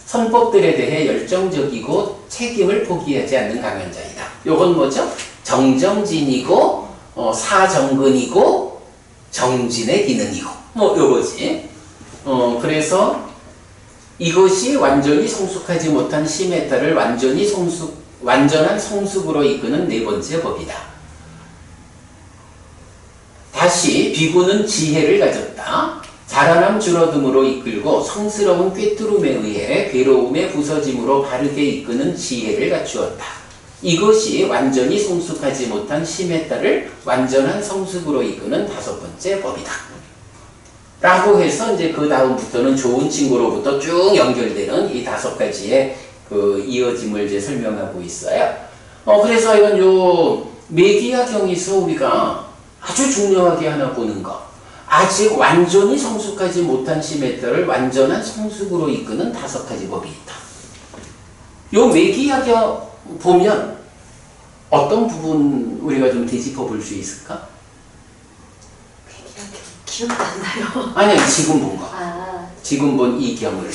선법들에 대해 열정적이고 책임을 포기하지 않는 강한 자이다. 요건 뭐죠? 정정진이고 사정근이고 정진의 기능이고 요거지. 그래서 이것이 완전히 성숙하지 못한 시메타를 완전한 성숙으로 이끄는 네 번째 법이다. 다시 비구는 지혜를 가졌다. 자라남 줄어듦으로 이끌고 성스러운 꿰뚫음에 의해 괴로움에 부서짐으로 바르게 이끄는 지혜를 갖추었다. 이것이 완전히 성숙하지 못한 시메타를 완전한 성숙으로 이끄는 다섯 번째 법이다. 라고 해서 이제 그 다음부터는 좋은 친구로부터 쭉 연결되는 이 다섯 가지의 그 이어짐을 이제 설명하고 있어요. 그래서 이건 요 메기야 경에서 우리가 아주 중요하게 하나 보는 거. 아직 완전히 성숙하지 못한 시메타를 완전한 성숙으로 이끄는 다섯 가지 법이 있다. 요 메기야경 보면 어떤 부분 우리가 좀 되짚어 볼 수 있을까? 기억도 안 나요. 아니, 지금 본 거. 지금 본 이 경을.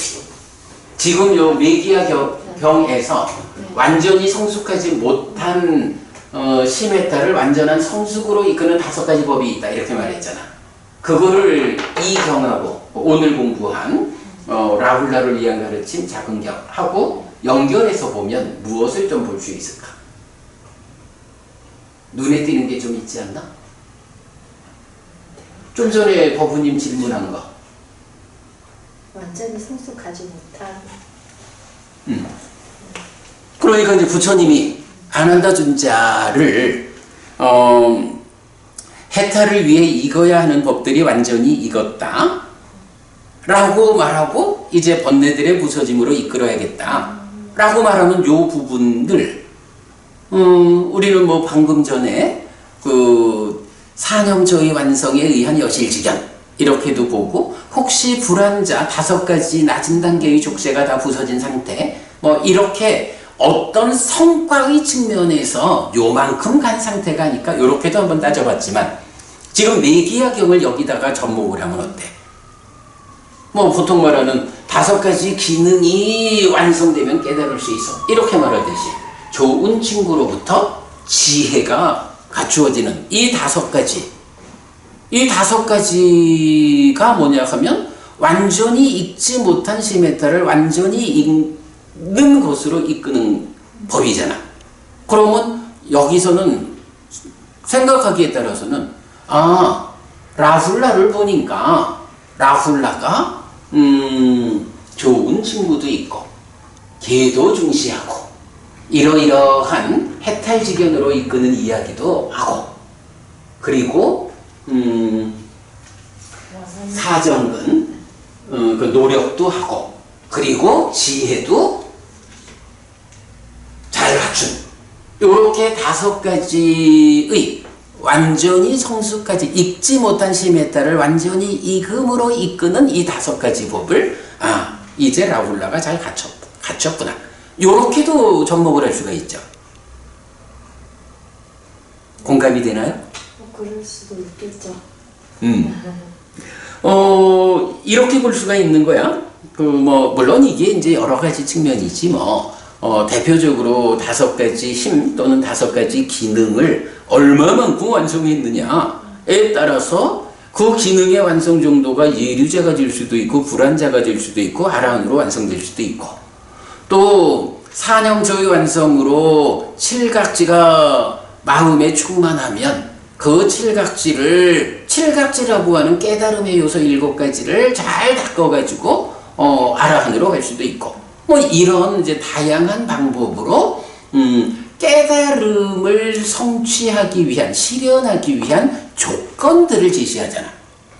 지금 요 메기야 경에서 완전히 성숙하지 못한 시메타를 완전한 성숙으로 이끄는 다섯 가지 법이 있다. 이렇게 말했잖아. 그거를 이 경하고 오늘 공부한 라훌라를 위한 가르침 작은 경하고 연결해서 보면 무엇을 좀 볼 수 있을까? 눈에 띄는 게 좀 있지 않나? 좀 전에 법부님 질문한 거. 완전히 성숙하지 못한. 그러니까 이제 부처님이 아난다 존자를 해탈을 위해 익어야 하는 법들이 완전히 익었다 라고 말하고 이제 번뇌들의 부서짐으로 이끌어야겠다 라고 말하는 요 부분들 우리는 뭐 방금 전에 그 산형처의 완성에 의한 여실지견 이렇게도 보고 혹시 불안자 다섯 가지 낮은 단계의 족쇄가 다 부서진 상태 뭐 이렇게 어떤 성과의 측면에서 요만큼 간 상태가 아닐까 요렇게도 한번 따져봤지만 지금 메기야경을 여기다가 접목을 하면 어때? 뭐 보통 말하는 다섯 가지 기능이 완성되면 깨달을 수 있어 이렇게 말하듯이 좋은 친구로부터 지혜가 갖추어지는 이 다섯 가지가 뭐냐 하면 완전히 익지 못한 시메타를 완전히 익는 것으로 이끄는 법이잖아. 그러면 여기서는 생각하기에 따라서는 라훌라를 보니까 라훌라가 좋은 친구도 있고 개도 중시하고 이러이러한 해탈지견으로 이끄는 이야기도 하고 그리고 사정근 그 노력도 하고 그리고 지혜도 잘 갖춘 이렇게 다섯 가지의 완전히 성숙하지 익지 못한 시메타를 완전히 익음으로 이끄는 이 다섯 가지 법을 이제 라훌라가 잘 갖췄구나 요렇게도 접목을 할 수가 있죠. 공감이 되나요? 그럴 수도 있겠죠. 이렇게 볼 수가 있는 거야. 물론 이게 이제 여러 가지 측면이지 대표적으로 5가지 힘 또는 5가지 기능을 얼마만큼 완성했느냐에 따라서 그 기능의 완성 정도가 예류자가 될 수도 있고 불완자가 될 수도 있고 아라한으로 완성될 수도 있고, 또 사념조의 완성으로 칠각지가 마음에 충만하면 그 칠각지라고 하는 깨달음의 요소 7가지를 잘 닦아가지고 아라한으로 갈 수도 있고, 이런 이제 다양한 방법으로 깨달음을 성취하기 위한, 실현하기 위한 조건들을 제시하잖아.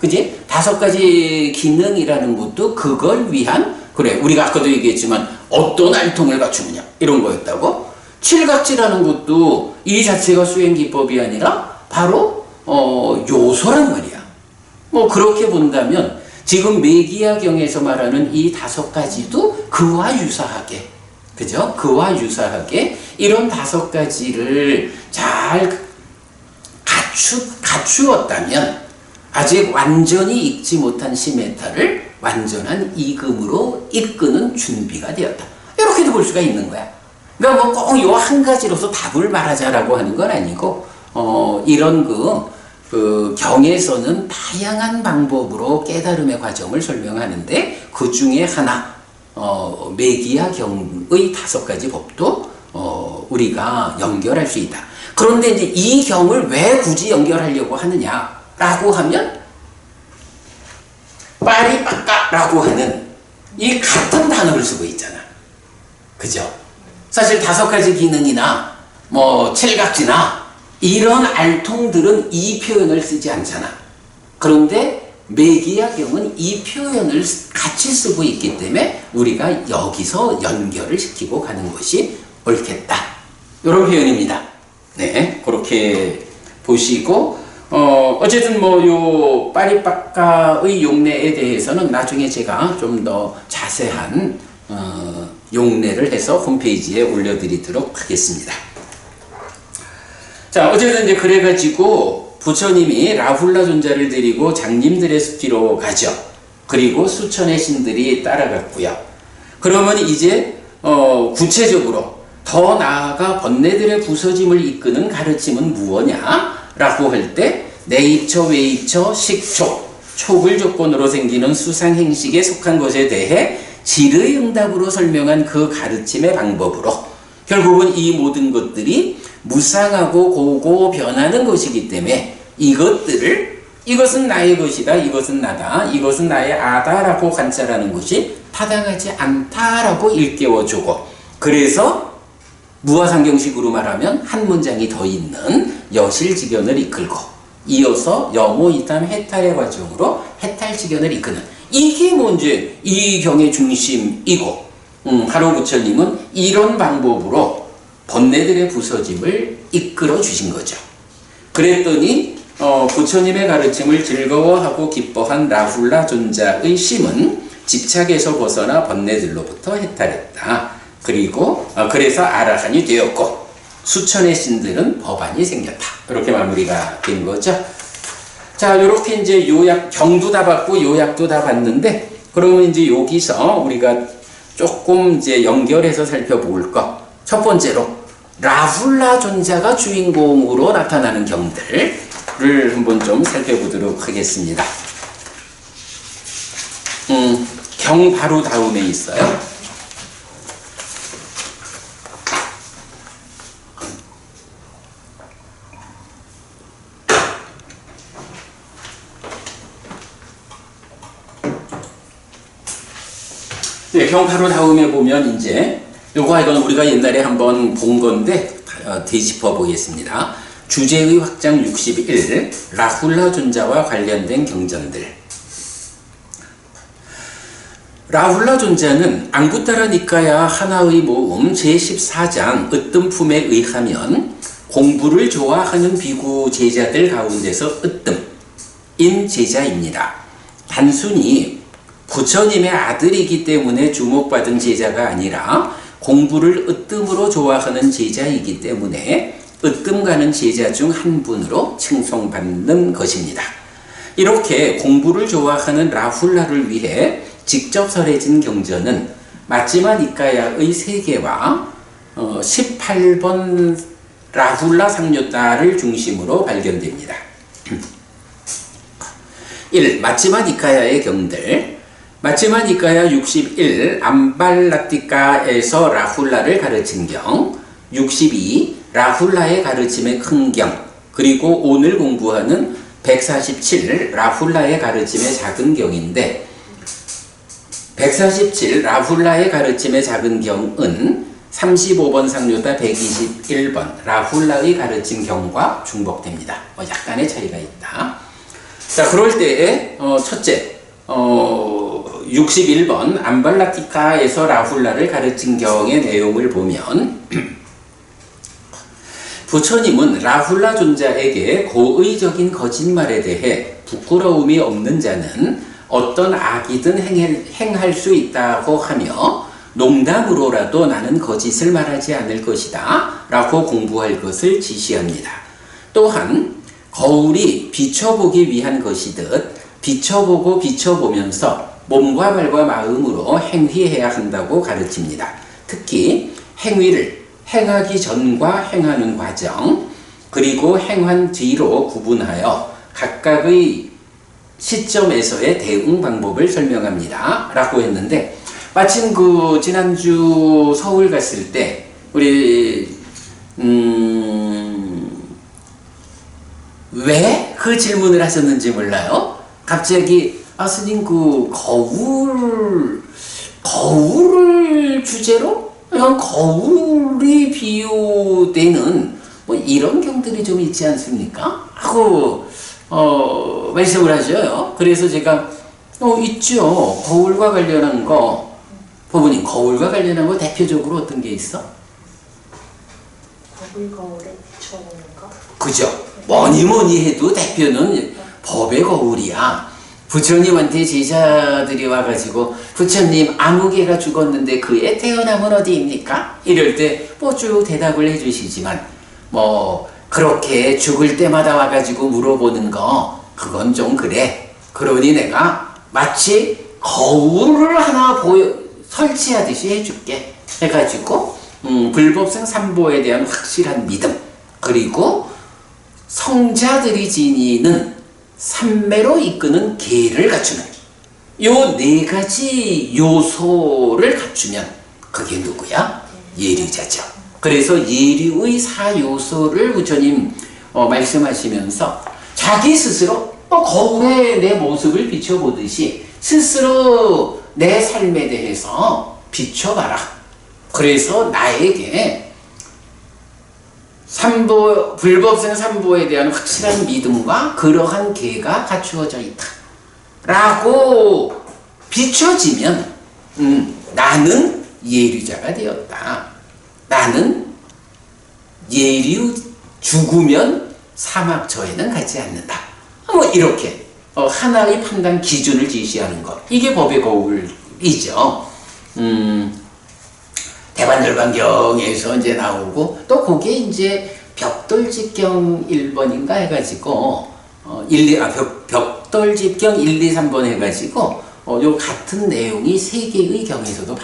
그지? 5가지 기능이라는 것도 그걸 위한, 그래, 우리가 아까도 얘기했지만 어떤 알통을 갖추느냐 이런 거였다고. 칠각지라는 것도 이 자체가 수행기법이 아니라 바로 요소란 말이야. 그렇게 본다면 지금 매기야경에서 말하는 이 5가지도 그와 유사하게, 그죠? 그와 유사하게 이런 5가지를 잘 갖추었다면 아직 완전히 익지 못한 시메타를 완전한 이금으로 이끄는 준비가 되었다. 이렇게도 볼 수가 있는 거야. 그러니까 꼭 요 한 가지로서 답을 말하자라고 하는 건 아니고, 이런 그 경에서는 다양한 방법으로 깨달음의 과정을 설명하는데 그 중에 하나, 매기야 경의 5가지 법도 우리가 연결할 수 있다. 그런데 이제 이 경을 왜 굳이 연결하려고 하느냐라고 하면 빠리빠까라고 하는 이 같은 단어를 쓰고 있잖아. 그죠? 사실 5가지 기능이나 칠각지나 이런 알통들은 이 표현을 쓰지 않잖아. 그런데 매기야경은 이 표현을 같이 쓰고 있기 때문에 우리가 여기서 연결을 시키고 가는 것이 옳겠다. 이런 표현입니다. 네, 그렇게 보시고, 어쨌든 요 빠리빠까의 용례에 대해서는 나중에 제가 좀 더 자세한 용례를 해서 홈페이지에 올려드리도록 하겠습니다. 자, 어쨌든 이제 그래가지고 부처님이 라훌라 존자를 데리고 장님들의 숲뒤로 가죠. 그리고 수천의 신들이 따라갔고요. 그러면 이제 구체적으로 더 나아가 번뇌들의 부서짐을 이끄는 가르침은 무엇냐라고 할 때 내입처, 외입처, 식촉, 촉을 조건으로 생기는 수상행식에 속한 것에 대해 질의응답으로 설명한 그 가르침의 방법으로 결국은 이 모든 것들이 무상하고 고고 변하는 것이기 때문에 이것은 나의 것이다, 이것은 나다, 이것은 나의 아다라고 관찰하는 것이 타당하지 않다라고 일깨워주고, 그래서 무화상경식으로 말하면 한 문장이 더 있는 여실직연을 이끌고 이어서 여모이탐 해탈의 과정으로 해탈직연을 이끄는, 이게 이제 이 경의 중심이고, 하루 부처님은 이런 방법으로 번뇌들의 부서짐을 이끌어 주신 거죠. 그랬더니 부처님의 가르침을 즐거워하고 기뻐한 라훌라 존자의 심은 집착에서 벗어나 번뇌들로부터 해탈했다. 그리고 그래서 아라한이 되었고 수천의 신들은 법안이 생겼다. 이렇게 마무리가 된 거죠. 자, 이렇게 이제 요약, 경도 다 봤고 요약도 다 봤는데, 그러면 이제 여기서 우리가 조금 이제 연결해서 살펴볼 것. 첫 번째로 라훌라 존자가 주인공으로 나타나는 경들을 한번 좀 살펴보도록 하겠습니다. 경 바로 다음에 있어요. 네, 경 바로 다음에 보면 이제 요거 이건 우리가 옛날에 한번 본 건데 되짚어 보겠습니다. 주제의 확장 61 라훌라 존자와 관련된 경전들. 라훌라 존자는 앙구타라 니카야 하나의 모음 제14장 으뜸품에 의하면 공부를 좋아하는 비구 제자들 가운데서 으뜸인 제자입니다. 단순히 부처님의 아들이기 때문에 주목받은 제자가 아니라 공부를 으뜸으로 좋아하는 제자이기 때문에 으뜸 가는 제자 중 한 분으로 칭송받는 것입니다. 이렇게 공부를 좋아하는 라훌라를 위해 직접 설해진 경전은 마찌마 니까야의 세계와 18번 라훌라 상류따를 중심으로 발견됩니다. 1. 마찌마 니까야의 경들. 마찌마 니까야 61 암발라티카에서 라훌라를 가르친 경, 62 라훌라의 가르침의 큰 경, 그리고 오늘 공부하는 147 라훌라의 가르침의 작은 경인데, 147 라훌라의 가르침의 작은 경은 35번 상류따 121번 라훌라의 가르침 경과 중복됩니다. 약간의 차이가 있다. 자, 그럴 때에 첫째, 61번 암발라티카에서 라훌라를 가르친 경의 내용을 보면 부처님은 라훌라 존자에게 고의적인 거짓말에 대해 부끄러움이 없는 자는 어떤 악이든 행할 수 있다고 하며 농담으로라도 나는 거짓을 말하지 않을 것이다 라고 공부할 것을 지시합니다. 또한 거울이 비춰보기 위한 것이듯 비춰보고 비춰보면서 몸과 말과 마음으로 행위해야 한다고 가르칩니다. 특히 행위를 행하기 전과 행하는 과정, 그리고 행한 뒤로 구분하여 각각의 시점에서의 대응 방법을 설명합니다 라고 했는데, 마침 지난주 서울 갔을 때 우리 왜 그 질문을 하셨는지 몰라요? 갑자기 스님 거울을 주제로 그냥 거울이 비유되는 이런 경들이 좀 있지 않습니까? 하고 말씀을 하셔요. 그래서 제가 있죠. 거울과 관련한 거. 부모님, 거울과 관련한 거 대표적으로 어떤 게 있어? 거울에 비춰보는 거? 그죠? 뭐니 해도 대표는 법의 거울이야. 부처님한테 제자들이 와가지고 부처님 아무개가 죽었는데 그의 태어남은 어디입니까? 이럴 때 쭉 대답을 해주시지만 그렇게 죽을 때마다 와가지고 물어보는 거 그건 좀 그래. 그러니 내가 마치 거울을 하나 설치하듯이 해줄게 해가지고 불법성 삼보에 대한 확실한 믿음, 그리고 성자들이 지니는 삼매로 이끄는 계를 갖추는 요 네 가지 요소를 갖추면 그게 누구야? 예류자죠. 그래서 예류의 4요소를 부처님 말씀하시면서 자기 스스로 거울에 내 모습을 비춰보듯이 스스로 내 삶에 대해서 비춰봐라. 그래서 나에게 불법생 삼보에 대한 확실한 믿음과 그러한 계가 갖추어져 있다 라고 비춰지면 나는 예류자가 되었다. 나는 예류 죽으면 사막처에는 가지 않는다. 이렇게 하나의 판단 기준을 제시하는 것. 이게 법의 거울이죠. 대반열반경에서 이제 나오고, 또 그게 이제 벽돌집경 1번인가 해가지고, 벽돌집경 1, 2, 3번 해가지고, 요 같은 내용이 세 개의 경에서도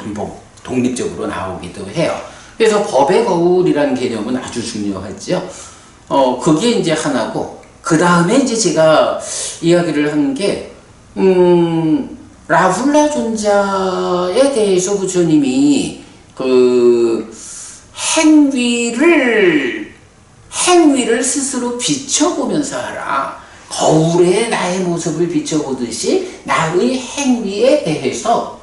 독립적으로 나오기도 해요. 그래서 법의 거울이라는 개념은 아주 중요하죠. 그게 이제 하나고, 그 다음에 이제 제가 이야기를 한 게, 라훌라 존자에 대해서 부처님이 행위를 스스로 비춰보면서 하라. 거울에 나의 모습을 비춰보듯이 나의 행위에 대해서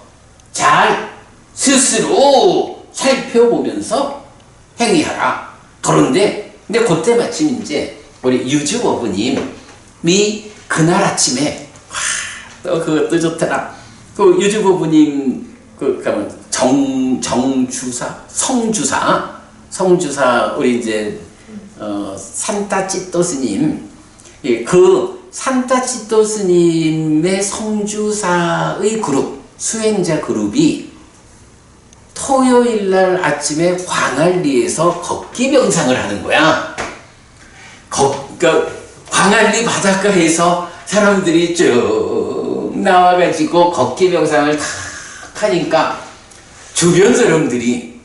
잘 스스로 살펴보면서 행위하라. 그런데 그때 마침 이제 우리 유주어부님이 그날 아침에 그것도 좋더라. 유주어부님 성주사 우리 이제 산타치또 스님, 그 산타치또 스님의 성주사의 그룹, 수행자 그룹이 토요일날 아침에 광안리에서 걷기 명상을 하는 거야. 광안리 바닷가에서 사람들이 쭉 나와가지고 걷기 명상을 탁 하니까 주변 사람들이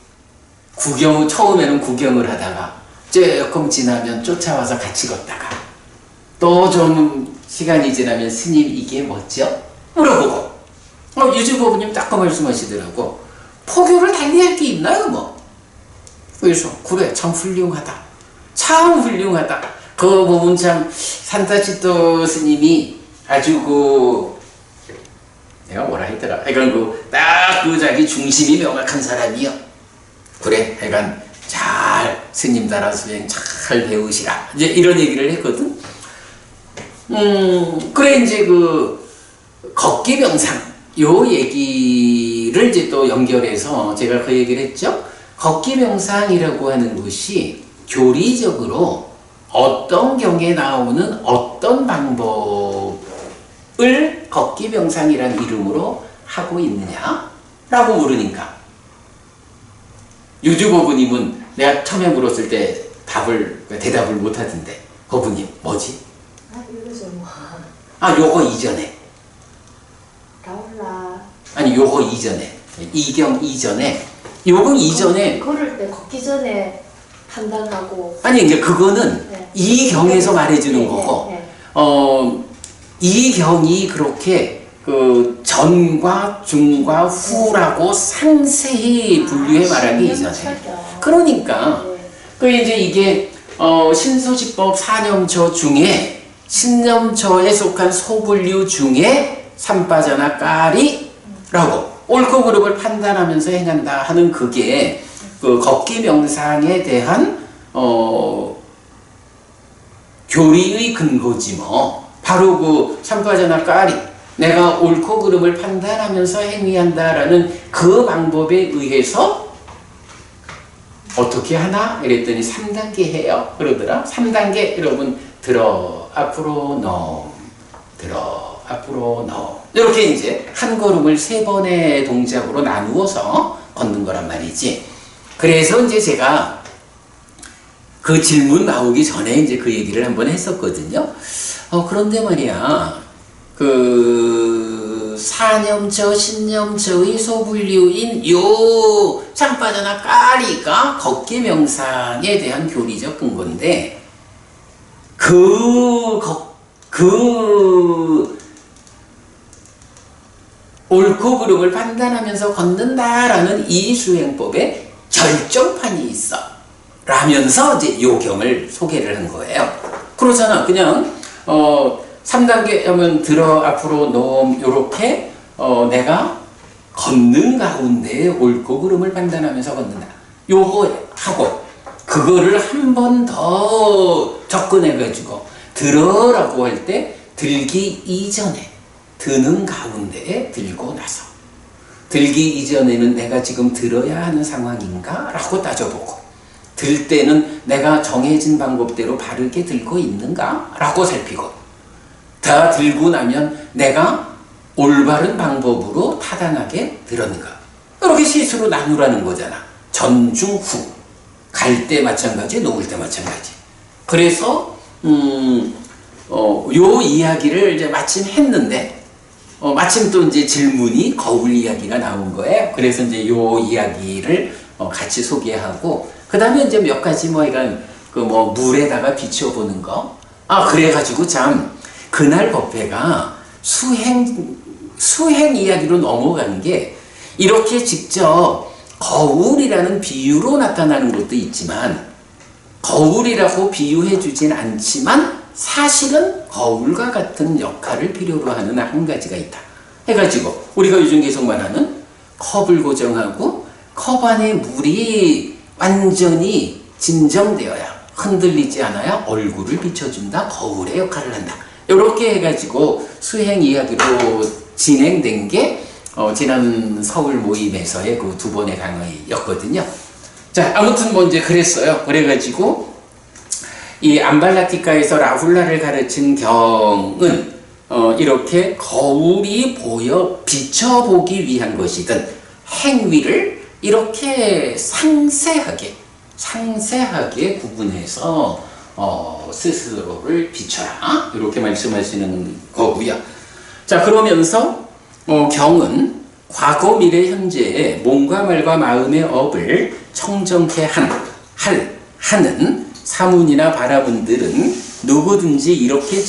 처음에는 구경을 하다가 조금 지나면 쫓아와서 같이 걷다가 또 좀 시간이 지나면 스님 이게 뭐죠? 물어보고 유주보부님 딱 그 말씀하시더라고. 포교를 달리할 게 있나요 뭐? 그래서 그래 참 훌륭하다. 참 훌륭하다. 그 부분 참 산타치토 스님이 아주 내가 뭐라 했더라. 하여간 딱 자기 중심이 명확한 사람이요. 그래 하여간 잘 스님 따라 수행 잘 배우시라. 이제 이런 얘기를 했거든. 그래 이제 걷기 명상 요 얘기를 이제 또 연결해서 제가 그 얘기를 했죠. 걷기 명상이라고 하는 것이 교리적으로 어떤 경에 나오는 어떤 방법을 걷기 명상이라는 이름으로 하고 있느냐라고 물으니까 유주고부님은 내가 처음에 물었을 때 대답을 못 하던데 고부님 뭐지? 이거죠 뭐. 요거 이전에. 라울라. 아니 요거 이전에. 이경 이전에. 요거 이전에. 걸을 때 걷기 전에 판단하고. 아니 이제 그거는 네. 이 경에서 말해주는 네, 거고. 네. 이 경이 그렇게 전과 중과 후라고 상세히 분류해 말하기 이전에. 그러니까 이제 이게 신소지법 4념처 중에 신념처에 속한 소분류 중에 삼빠자나 까리라고 옳고 그름을 판단하면서 행한다 하는 그게 걷기 명상에 대한 교리의 근거지 뭐. 바로 삼빠자나 까리 내가 옳고 그름을 판단하면서 행위한다라는 그 방법에 의해서 어떻게 하나? 이랬더니 3단계 해요. 그러더라. 3단계 여러분 들어 앞으로 넘 들어 앞으로 넘 이렇게 이제 한 걸음을 3번의 동작으로 나누어서 걷는 거란 말이지. 그래서 이제 제가 그 질문 나오기 전에 이제 그 얘기를 한번 했었거든요. 그런데 말이야 사념처, 신념처의 소분류인 요 삼빠자나 까리가 걷기 명상에 대한 교리적 근거인데 옳고 그름을 판단하면서 걷는다라는 이 수행법에 절정판이 있어 라면서 이제 요 경을 소개를 한 거예요. 그렇잖아. 그냥 3단계 하면 들어 앞으로 넘 요렇게 내가 걷는 가운데 옳고 그름을 판단하면서 걷는다. 요거 하고 그거를 한 번 더 접근해 가지고 들어라고 할 때 들기 이전에 드는 가운데에 들고 나서 들기 이전에는 내가 지금 들어야 하는 상황인가? 라고 따져보고 들 때는 내가 정해진 방법대로 바르게 들고 있는가? 라고 살피고 다 들고 나면 내가 올바른 방법으로 타당하게 들었는가? 이렇게 시수로 나누라는 거잖아. 전, 중, 후. 갈 때 마찬가지, 놓을 때 마찬가지. 그래서 요 이야기를 이제 마침 했는데 마침 또 이제 질문이 거울 이야기가 나온 거예요. 그래서 이제 요 이야기를 같이 소개하고 그 다음에 이제 몇 가지 이건 물에다가 비춰보는 거. 그래가지고 참 그날 법회가 수행 이야기로 넘어간 게 이렇게 직접 거울이라는 비유로 나타나는 것도 있지만 거울이라고 비유해 주진 않지만 사실은 거울과 같은 역할을 필요로 하는 한 가지가 있다. 해가지고 우리가 요즘 계속 말하는 컵을 고정하고 컵 안에 물이 완전히 진정되어야 흔들리지 않아야 얼굴을 비춰준다. 거울의 역할을 한다. 이렇게 해가지고 수행 이야기로 진행된 게 지난 서울 모임에서의 그 2번의 강의였거든요. 자, 아무튼 이제 그랬어요. 그래가지고 이 암발라티카에서 라훌라를 가르친 경은 이렇게 거울이 보여 비춰보기 위한 것이든 행위를 이렇게 상세하게 구분해서 스스로를 비춰라. 이렇게 말씀하시는 거고요. 자, 그러면서 경은 과거, 미래, 현재의 몸과 말과 마음의 업을 청정케 하는 사문이나 바라문들은 누구든지 이렇게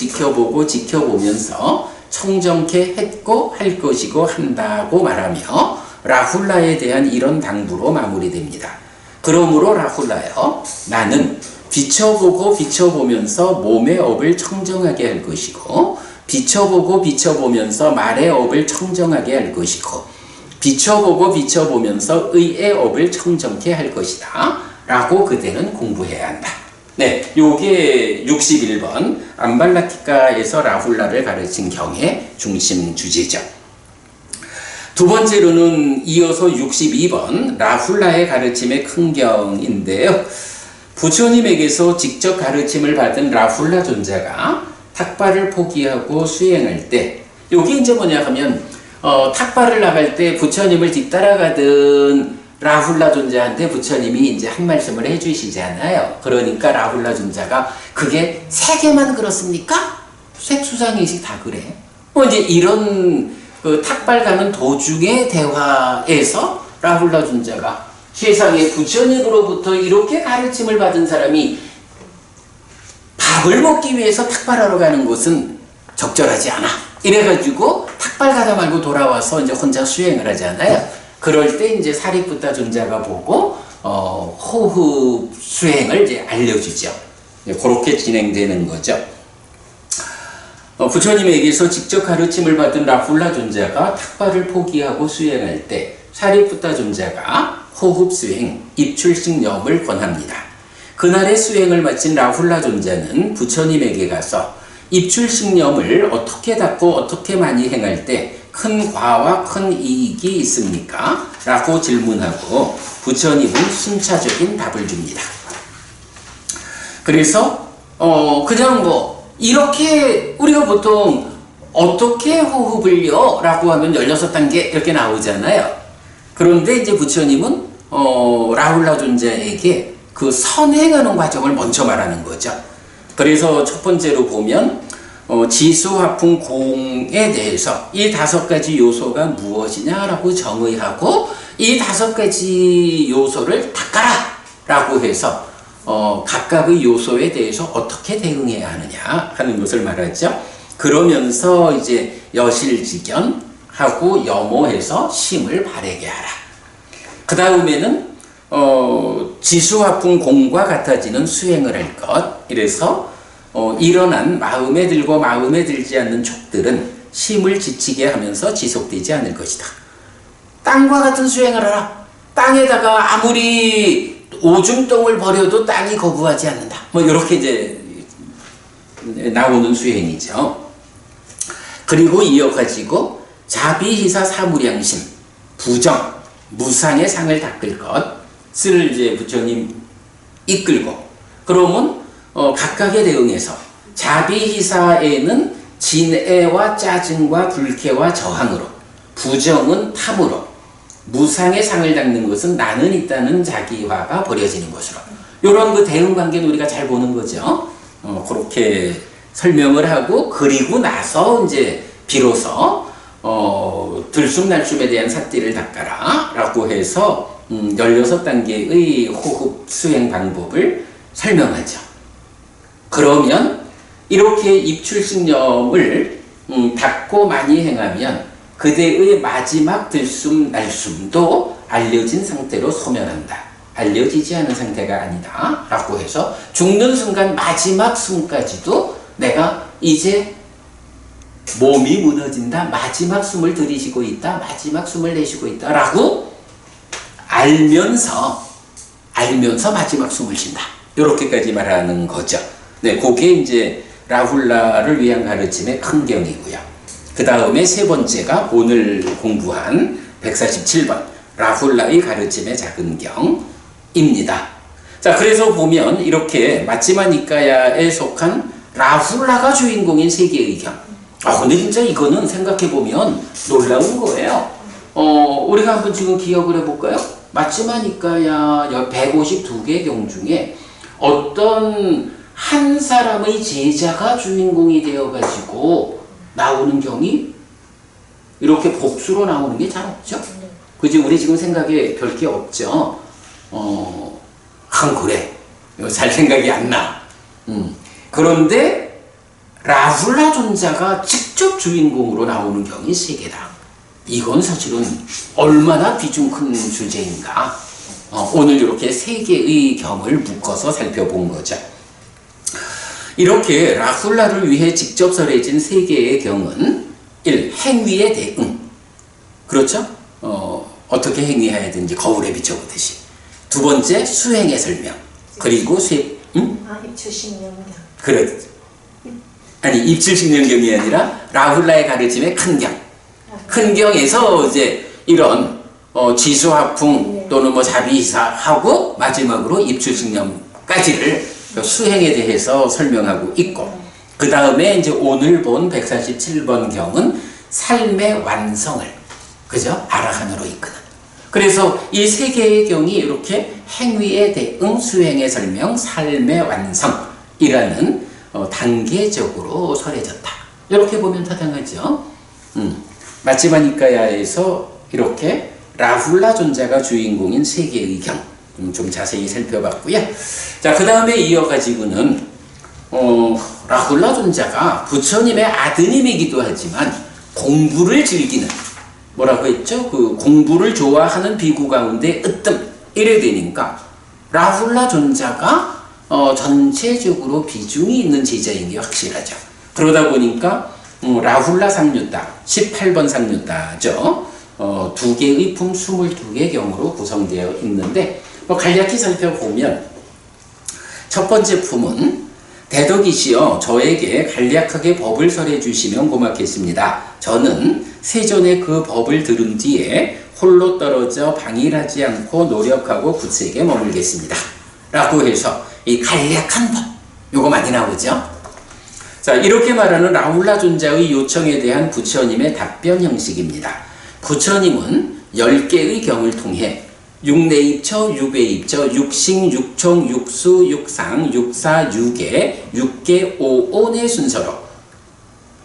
지켜보면서 청정케 했고 할 것이고 한다고 말하며 라훌라에 대한 이런 당부로 마무리됩니다. 그러므로 라훌라여, 나는 비춰보면서 몸의 업을 청정하게 할 것이고, 비춰보면서 말의 업을 청정하게 할 것이고, 비춰보면서 의의 업을 청정케 할 것이다 라고 그대는 공부해야 한다. 네, 요게 61번 암발라티카에서 라훌라를 가르친 경의 중심 주제죠. 두 번째로는 이어서 62번 라훌라의 가르침의 큰 경인데요. 부처님에게서 직접 가르침을 받은 라훌라 존자가 탁발을 포기하고 수행할 때, 요게 이제 뭐냐 하면 탁발을 나갈 때 부처님을 뒤따라가던 라훌라 존자한테 부처님이 이제 한 말씀을 해주시잖아요. 그러니까 라훌라 존자가 그게 세 개만 그렇습니까? 색수상의식 다 그래. 이제 이런 그 탁발 가는 도중의 대화에서 라훌라 존자가 세상에 부처님으로부터 이렇게 가르침을 받은 사람이 밥을 먹기 위해서 탁발하러 가는 것은 적절하지 않아. 이래가지고 탁발 가다 말고 돌아와서 이제 혼자 수행을 하잖아요. 그럴 때 이제 사리푸타 존자가 보고 호흡 수행을 이제 알려주죠. 그렇게 진행되는 거죠. 부처님에게서 직접 가르침을 받은 라훌라 존자가 탁발을 포기하고 수행할 때 사리푸타 존자가 호흡 수행, 입출식념을 권합니다. 그날의 수행을 마친 라훌라 존자는 부처님에게 가서 입출식념을 어떻게 닦고 어떻게 많이 행할 때 큰 과와 큰 이익이 있습니까? 라고 질문하고 부처님은 순차적인 답을 줍니다. 그래서 그냥 이렇게 우리가 보통 어떻게 호흡을요? 라고 하면 16단계 이렇게 나오잖아요. 그런데 이제 부처님은 라훌라 존자에게 그 선행하는 과정을 먼저 말하는 거죠. 그래서 첫 번째로 보면 지수, 화풍, 공에 대해서 이 5가지 요소가 무엇이냐라고 정의하고 이 5가지 요소를 닦아라 라고 해서 각각의 요소에 대해서 어떻게 대응해야 하느냐 하는 것을 말하죠. 그러면서 이제 여실직견하고 염호해서 심을 바르게 하라. 그 다음에는 지수, 화풍, 공과 같아지는 수행을 할 것. 이래서 일어난 마음에 들고 마음에 들지 않는 촉들은 심을 지치게 하면서 지속되지 않을 것이다. 땅과 같은 수행을 하라. 땅에다가 아무리 오줌똥을 버려도 땅이 거부하지 않는다. 이렇게 이제 나오는 수행이죠. 그리고 이어가지고 자비희사 사무량심, 부정, 무상의 상을 닦을 것을 이제 부처님 이끌고, 그러면 각각에 대응해서 자비희사에는 진애와 짜증과 불쾌와 저항으로, 부정은 탐으로, 무상의 상을 닦는 것은 나는 있다는 자기화가 버려지는 것으로, 이런 그 대응 관계는 우리가 잘 보는 거죠. 그렇게 설명을 하고, 그리고 나서 이제 비로소 들숨날숨에 대한 삿띠를 닦아라 라고 해서 16단계의 호흡 수행 방법을 설명하죠. 그러면 이렇게 입출식념을 닦고 많이 행하면 그대의 마지막 들숨 날숨도 알려진 상태로 소멸한다. 알려지지 않은 상태가 아니다 라고 해서 죽는 순간 마지막 숨까지도 내가 이제 몸이 무너진다, 마지막 숨을 들이쉬고 있다, 마지막 숨을 내쉬고 있다 라고 알면서 마지막 숨을 쉰다. 이렇게까지 말하는 거죠. 네, 그게 이제 라훌라를 위한 가르침의 큰 경이고요. 그 다음에 세 번째가 오늘 공부한 147번 라훌라의 가르침의 작은 경입니다. 자, 그래서 보면 이렇게 마찌마 니까야에 속한 라훌라가 주인공인 세 개의 경. 근데 진짜 이거는 생각해보면 놀라운 거예요. 우리가 한번 지금 기억을 해볼까요? 마찌마 니까야 152개 경 중에 어떤 한 사람의 제자가 주인공이 되어가지고 나오는 경이 이렇게 복수로 나오는 게 잘 없죠. 그지? 우리 지금 생각에 별 게 없죠. 그래. 잘 생각이 안 나. 그런데 라훌라 존자가 직접 주인공으로 나오는 경이 3개다. 이건 사실은 얼마나 비중 큰 주제인가. 오늘 이렇게 3개의 경을 묶어서 살펴본 거죠. 이렇게 라훌라를 위해 직접 설해진 3개의 경은 1. 행위의 대응. 그렇죠? 어떻게 행위해야 되는지 거울에 비춰보듯이. 2 번째, 수행의 설명. 그리고 입출식명경. 그래. 아니, 입출식명경이 아니라 라훌라의 가르침의 큰 경. 큰 경에서 이제 이런 지수화풍 또는 뭐 자비사하고 마지막으로 입출식명까지를 수행에 대해서 설명하고 있고, 그 다음에 이제 오늘 본 147번 경은 삶의 완성을, 그죠? 아라한으로 이끄는. 그래서 이 3개의 경이 이렇게 행위의 대응, 수행의 설명, 삶의 완성이라는 단계적으로 설해졌다. 이렇게 보면 타당하죠. 마치마니까야에서 이렇게 라훌라 존자가 주인공인 3개의 경 좀 자세히 살펴봤고요. 자, 그 다음에 이어가지고는 라훌라 존자가 부처님의 아드님이기도 하지만 공부를 즐기는, 뭐라고 했죠? 그 공부를 좋아하는 비구 가운데 으뜸 이래 되니까 라훌라 존자가 전체적으로 비중이 있는 제자인 게 확실하죠. 그러다 보니까 라훌라 상류다, 18번 상류다죠. 2개의 품 22개 경으로 구성되어 있는데 간략히 살펴보면 첫 번째 품은 대덕이시여 저에게 간략하게 법을 설해 주시면 고맙겠습니다. 저는 세전에 그 법을 들은 뒤에 홀로 떨어져 방일하지 않고 노력하고 굳세게 머물겠습니다. 라고 해서 이 간략한 법, 요거 많이 나오죠. 자, 이렇게 말하는 라훌라 존자의 요청에 대한 부처님의 답변 형식입니다. 부처님은 10개의 경을 통해 육내입처, 유배입처, 육식, 육총, 육수, 육상, 육사, 육계, 육계, 오온의 순서로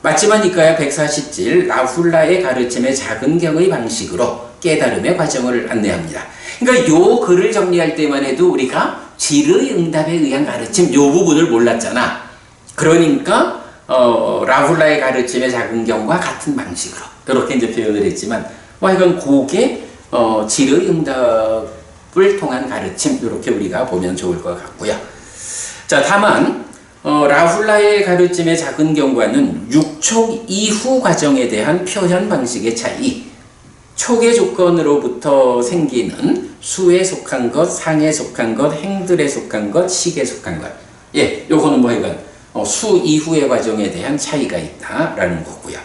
마치마니까야 140질 라훌라의 가르침의 작은 경의 방식으로 깨달음의 과정을 안내합니다. 그러니까 요 글을 정리할 때만 해도 우리가 질의 응답에 의한 가르침 요 부분을 몰랐잖아. 그러니까 라훌라의 가르침의 작은 경과 같은 방식으로 이렇게 이제 표현을 했지만 이건 그게 질의 응답을 통한 가르침 이렇게 우리가 보면 좋을 것 같고요. 자, 다만 라훌라의 가르침의 작은 경과는 육촉 이후 과정에 대한 표현 방식의 차이, 촉의 조건으로부터 생기는 수에 속한 것, 상에 속한 것, 행들에 속한 것, 식에 속한 것. 예, 요거는 뭐 이건 수 이후의 과정에 대한 차이가 있다라는 거고요.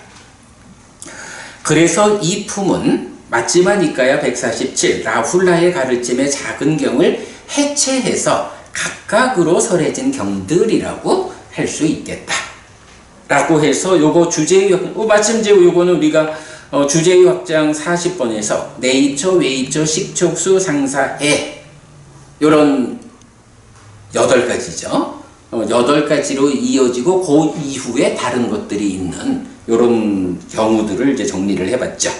그래서 이 품은 마치마니까야 147 라훌라의 가르침의 작은 경을 해체해서 각각으로 설해진 경들이라고 할 수 있겠다. 라고 해서 요거 주제의 마침 이제 요거는 우리가 주제의 확장 40번에서 내입처, 외입처, 식촉수, 상사애 요런 8가지죠. 8가지로 이어지고 그 이후에 다른 것들이 있는 요런 경우들을 이제 정리를 해봤죠.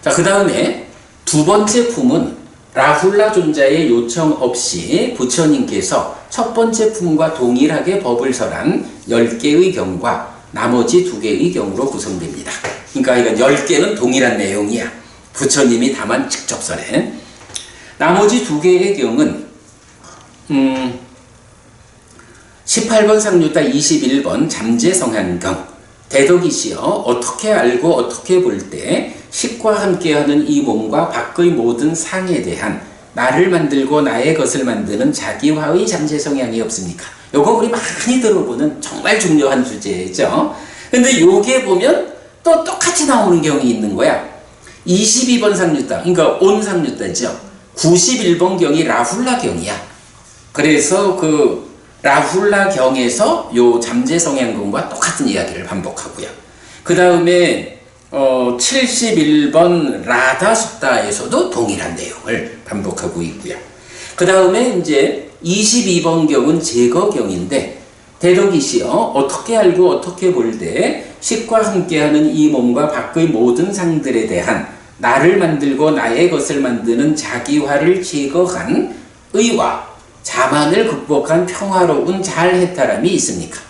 자, 그 다음에 2번째 품은 라훌라 존자의 요청 없이 부처님께서 첫 번째 품과 동일하게 법을 설한 10개의 경과 나머지 2개의 경으로 구성됩니다. 그러니까 이건 10개는 동일한 내용이야. 부처님이 다만 직접 설해. 나머지 2개의 경은 18번 상류다 21번 잠재성한경 대덕이시여 어떻게 알고 어떻게 볼 때 식과 함께하는 이 몸과 밖의 모든 상에 대한 나를 만들고 나의 것을 만드는 자기화의 잠재성향이 없습니까? 요거 우리 많이 들어보는 정말 중요한 주제죠. 근데 요게 보면 또 똑같이 나오는 경이 있는 거야. 22번 상류다, 그러니까 온 상류다죠. 91번 경이 라훌라 경이야. 그래서 그 라훌라 경에서 요 잠재성향경과 똑같은 이야기를 반복하고요. 그 다음에 71번 라다 숫다에서도 동일한 내용을 반복하고 있고요. 그 다음에 이제 22번 경은 제거경인데 대덕이시여 어떻게 알고 어떻게 볼되 식과 함께하는 이 몸과 밖의 모든 상들에 대한 나를 만들고 나의 것을 만드는 자기화를 제거한 의와 자만을 극복한 평화로운 잘해탈함이 있습니까?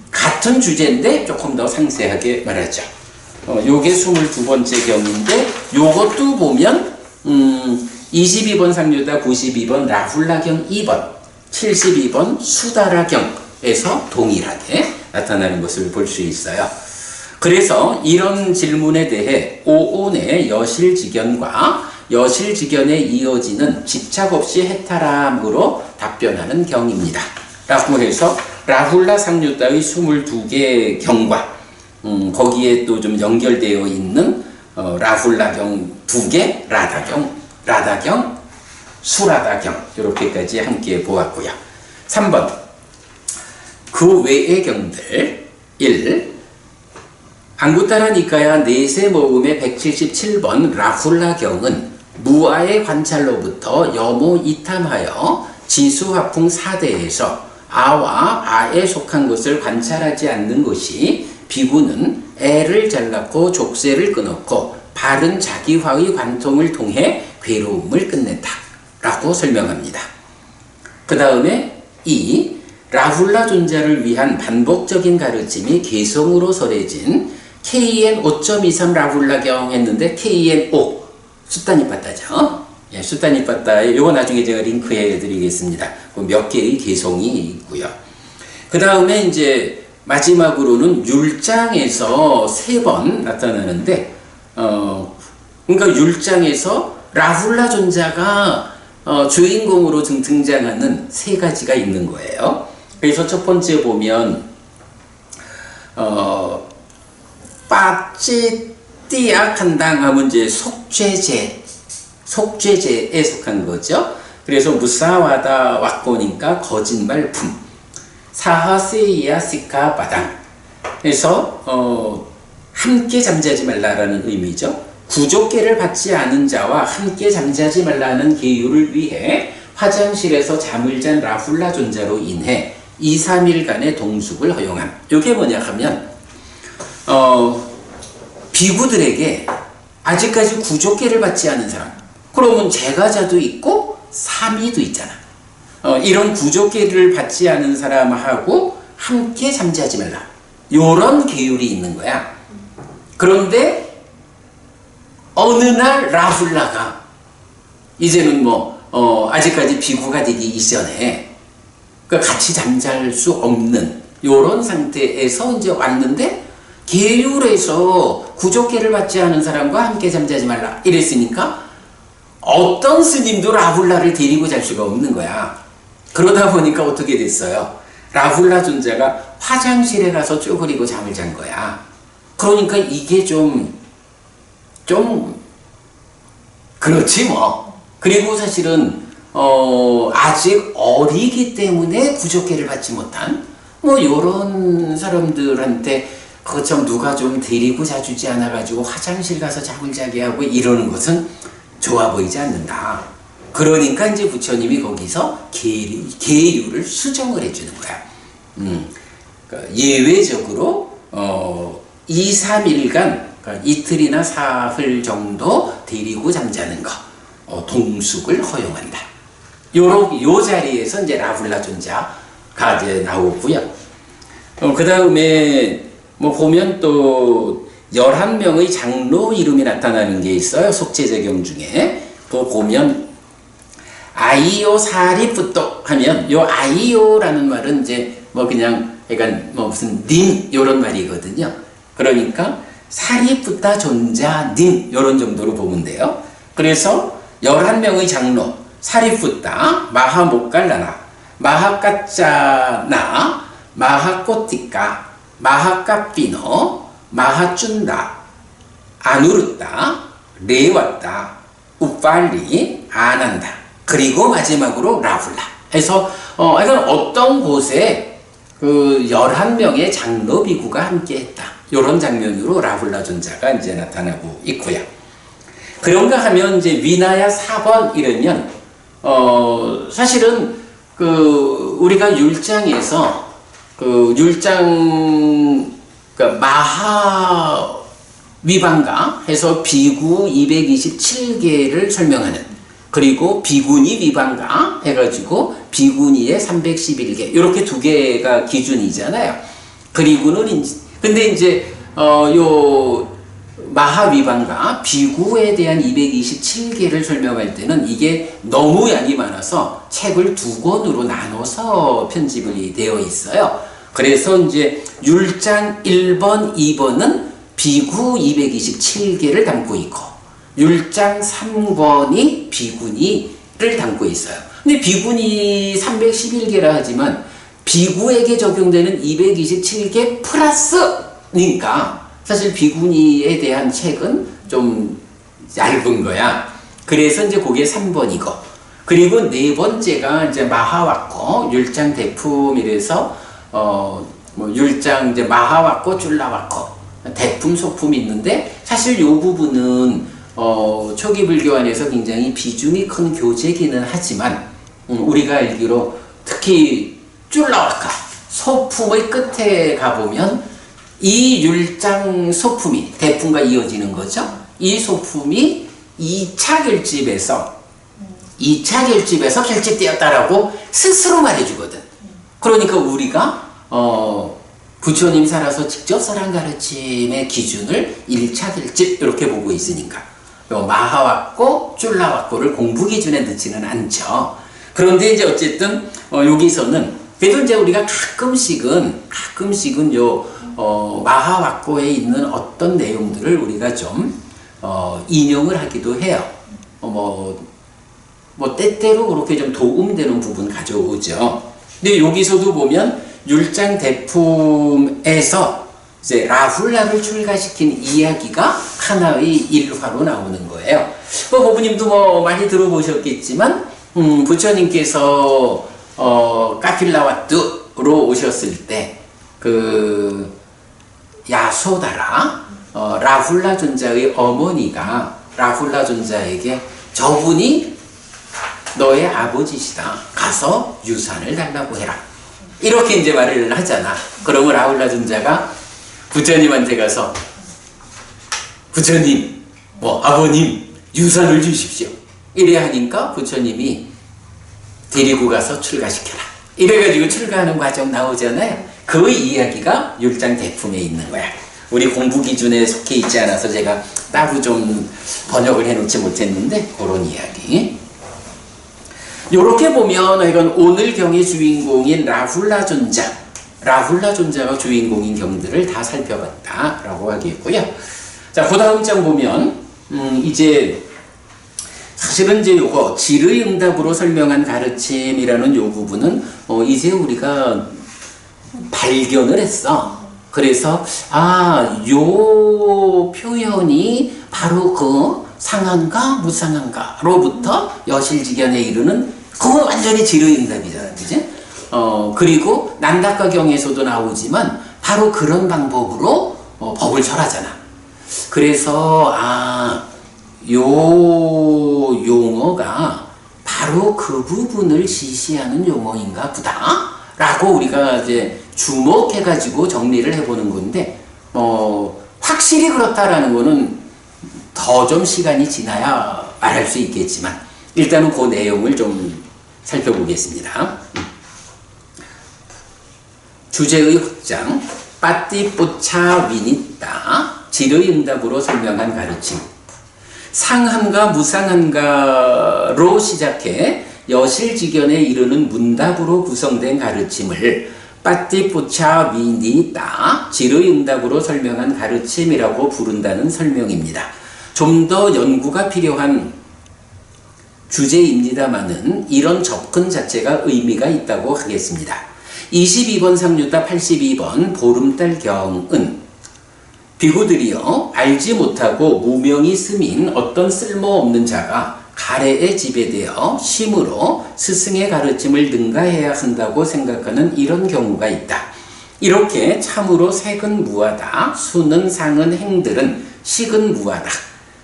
같은 주제인데 조금 더 상세하게 말하죠. 요게 22번째 경인데 요것도 보면 22번 상류다 92번 라훌라경 2번 72번 수다라경에서 동일하게 나타나는 것을 볼 수 있어요. 그래서 이런 질문에 대해 오온의 여실직연과 여실직연에 이어지는 집착 없이 해탈함으로 답변하는 경입니다. 라고 해서 라훌라 상류다의 22개 경과 거기에 또 좀 연결되어 있는 라훌라경 2개, 라다경, 수라다경 이렇게까지 함께 보았고요. 3번 그 외의 경들 1. 앙구타라 니카야 네세 모음의 177번 라훌라경은 무아의 관찰로부터 여모 이탐하여 지수화풍 4대에서 아와 아에 속한 것을 관찰하지 않는 것이 비구는 애를 잘랐고 족쇄를 끊었고 바른 자기화의 관통을 통해 괴로움을 끝냈다 라고 설명합니다. 그 다음에 2. 라훌라 존자를 위한 반복적인 가르침이 개성으로 설해진 KN 5.23 라훌라경 했는데 KN 5 수타니빠따죠. 예, 수타니빠따에 요거 나중에 제가 링크해 드리겠습니다. 몇 개의 개성이 있고요. 그 다음에 이제 마지막으로는 율장에서 3번 나타나는데 그러니까 율장에서 라훌라 존자가 주인공으로 등장하는 3가지가 있는 거예요. 그래서 첫 번째 보면 빠찌띠악한당 하면 이제 속죄제에 속한 거죠. 그래서 무사와다 왔고니까 거짓말품 사하세이야 시카 바당 그래서 함께 잠자지 말라라는 의미죠. 구족계를 받지 않은 자와 함께 잠자지 말라는 계율을 위해 화장실에서 잠을 잔 라훌라 존자로 인해 2, 3일간의 동숙을 허용함. 이게 뭐냐 하면 비구들에게 아직까지 구족계를 받지 않은 사람 그러면 제가자도 있고 사미도 있잖아. 이런 구족계를 받지 않은 사람하고 함께 잠자지 말라. 요런 계율이 있는 거야. 그런데 어느 날 라훌라가 이제는 아직까지 비구가 되기 이전에 같이 잠잘 수 없는 요런 상태에서 이제 왔는데 계율에서 구족계를 받지 않은 사람과 함께 잠자지 말라 이랬으니까 어떤 스님도 라훌라를 데리고 잘 수가 없는 거야. 그러다 보니까 어떻게 됐어요? 라훌라 존자가 화장실에 가서 쪼그리고 잠을 잔 거야. 그러니까 이게 좀 그렇지 뭐. 그리고 사실은 아직 어리기 때문에 구족계를 받지 못한 요런 사람들한테 참 누가 좀 데리고 자주지 않아가지고 화장실 가서 잠을 자게 하고 이러는 것은 좋아 보이지 않는다. 그러니까 이제 부처님이 거기서 계율을 수정을 해주는 거야. 그러니까 예외적으로 2, 3일간 그러니까 이틀이나 사흘 정도 데리고 잠자는 거 동숙을 허용한다. 요 자리에서 이제 라훌라 존자가 이제 나오고요. 그 다음에 보면 또 11명의 장로 이름이 나타나는 게 있어요. 속죄제경 중에. 또 보면 아이오 사리푸토 하면 요 아이오라는 말은 이제 그냥 약간 무슨 님 요런 말이거든요. 그러니까 사리푸타 존자 님 요런 정도로 보면 돼요. 그래서 11명의 장로 사리푸타 마하모칼라나 마하까짜나 마하꼬티카 마하카피노 마하쭌다 아누르다 레왔다 우팔리 아난다 그리고 마지막으로 라훌라 해서 어떤 곳에 그 11명의 장로 비구가 함께 했다. 이런 장면으로 라훌라 존자가 이제 나타나고 있고요. 그런가 하면 이제 위나야 4번 이러면 사실은 우리가 율장에서 그 율장 그러니까 마하 위반가 해서 비구 227개를 설명하는, 그리고 비구니 위반가 해가지고 비구니의 311개, 이렇게 두 개가 기준이잖아요. 그리고는 근데 이제 요 마하 위반가 비구에 대한 227개를 설명할 때는 이게 너무 양이 많아서 책을 두 권으로 나눠서 편집이 되어 있어요. 그래서 이제 율장 1번, 2번은 비구 227개를 담고 있고, 율장 3번이 비구니를 담고 있어요. 근데 비구니 311개라 하지만 비구에게 적용되는 227개 플러스니까 사실 비구니에 대한 책은 좀 얇은 거야. 그래서 이제 그게 3번이고, 그리고 네 번째가 이제 마하와코 율장 대품이래서 뭐 율장 이제 마하와코 쫄라와코 대품 소품이 있는데, 사실 요 부분은 초기 불교 안에서 굉장히 비중이 큰 교재기는 하지만 우리가 알기로 특히 쫄라와카 소품의 끝에 가보면 이 율장 소품이 대품과 이어지는 거죠. 이 소품이 2차 결집에서 결집되었다라고 스스로 말해주거든. 그러니까 우리가 부처님 살아서 직접 설한 가르침의 기준을 1차 결집 이렇게 보고 있으니까 마하와코, 쫄라와코를 공부 기준에 넣지는 않죠. 그런데 이제 어쨌든 여기서는 그래도 이제 우리가 가끔씩은 요 마하와코에 있는 어떤 내용들을 우리가 좀 인용을 하기도 해요. 뭐 때때로 그렇게 좀 도움되는 부분 가져오죠. 근데 여기서도 보면 율장 대품에서 이제 라훌라를 출가시킨 이야기가 하나의 일화로 나오는 거예요. 보부님도 많이 들어보셨겠지만 부처님께서 카필라와뚜로 오셨을 때 그 야소다라 라훌라 존자의 어머니가 라훌라 존자에게 저분이 너의 아버지시다. 가서 유산을 달라고 해라. 이렇게 이제 말을 하잖아. 그러면 라훌라 존자가 부처님한테 가서 부처님, 아버님 유산을 주십시오. 이래 하니까 부처님이 데리고 가서 출가시켜라. 이래가지고 출가하는 과정 나오잖아요. 그 이야기가 율장 대품에 있는 거야. 우리 공부 기준에 속해 있지 않아서 제가 따로 좀 번역을 해놓지 못했는데 그런 이야기. 요렇게 보면 이건 오늘 경의 주인공인 라훌라 존자가 주인공인 경들을 다 살펴봤다라고 하겠고요. 자, 그 다음 장 보면 이제 사실은 이제 요거 질의응답으로 설명한 가르침이라는 요 부분은 이제 우리가 발견을 했어. 그래서 요 표현이 바로 그 상한가 무상한가로부터 여실직연에 이르는 그건 완전히 질의응답이잖아, 그지? 그리고 난다가경에서도 나오지만 바로 그런 방법으로 법을 절하잖아. 그래서 요 용어가 바로 그 부분을 지시하는 용어인가 보다라고 우리가 이제 주목해가지고 정리를 해보는 건데, 확실히 그렇다라는 거는 더 좀 시간이 지나야 말할 수 있겠지만 일단은 그 내용을 좀 살펴보겠습니다. 주제의 확장, 빠띠뽀차 위니따, 질의응답으로 설명한 가르침. 상한가 무상한가로 시작해 여실직연에 이르는 문답으로 구성된 가르침을 빠띠뽀차 위니따, 질의응답으로 설명한 가르침이라고 부른다는 설명입니다. 좀 더 연구가 필요한 주제입니다만은 이런 접근 자체가 의미가 있다고 하겠습니다. 22번 상류따 82번 보름달 경은 비구들이여 알지 못하고 무명이 스민 어떤 쓸모없는 자가 가래에 지배되어 심으로 스승의 가르침을 능가해야 한다고 생각하는 이런 경우가 있다. 이렇게 참으로 색은 무하다, 수는 상은 행들은 식은 무하다.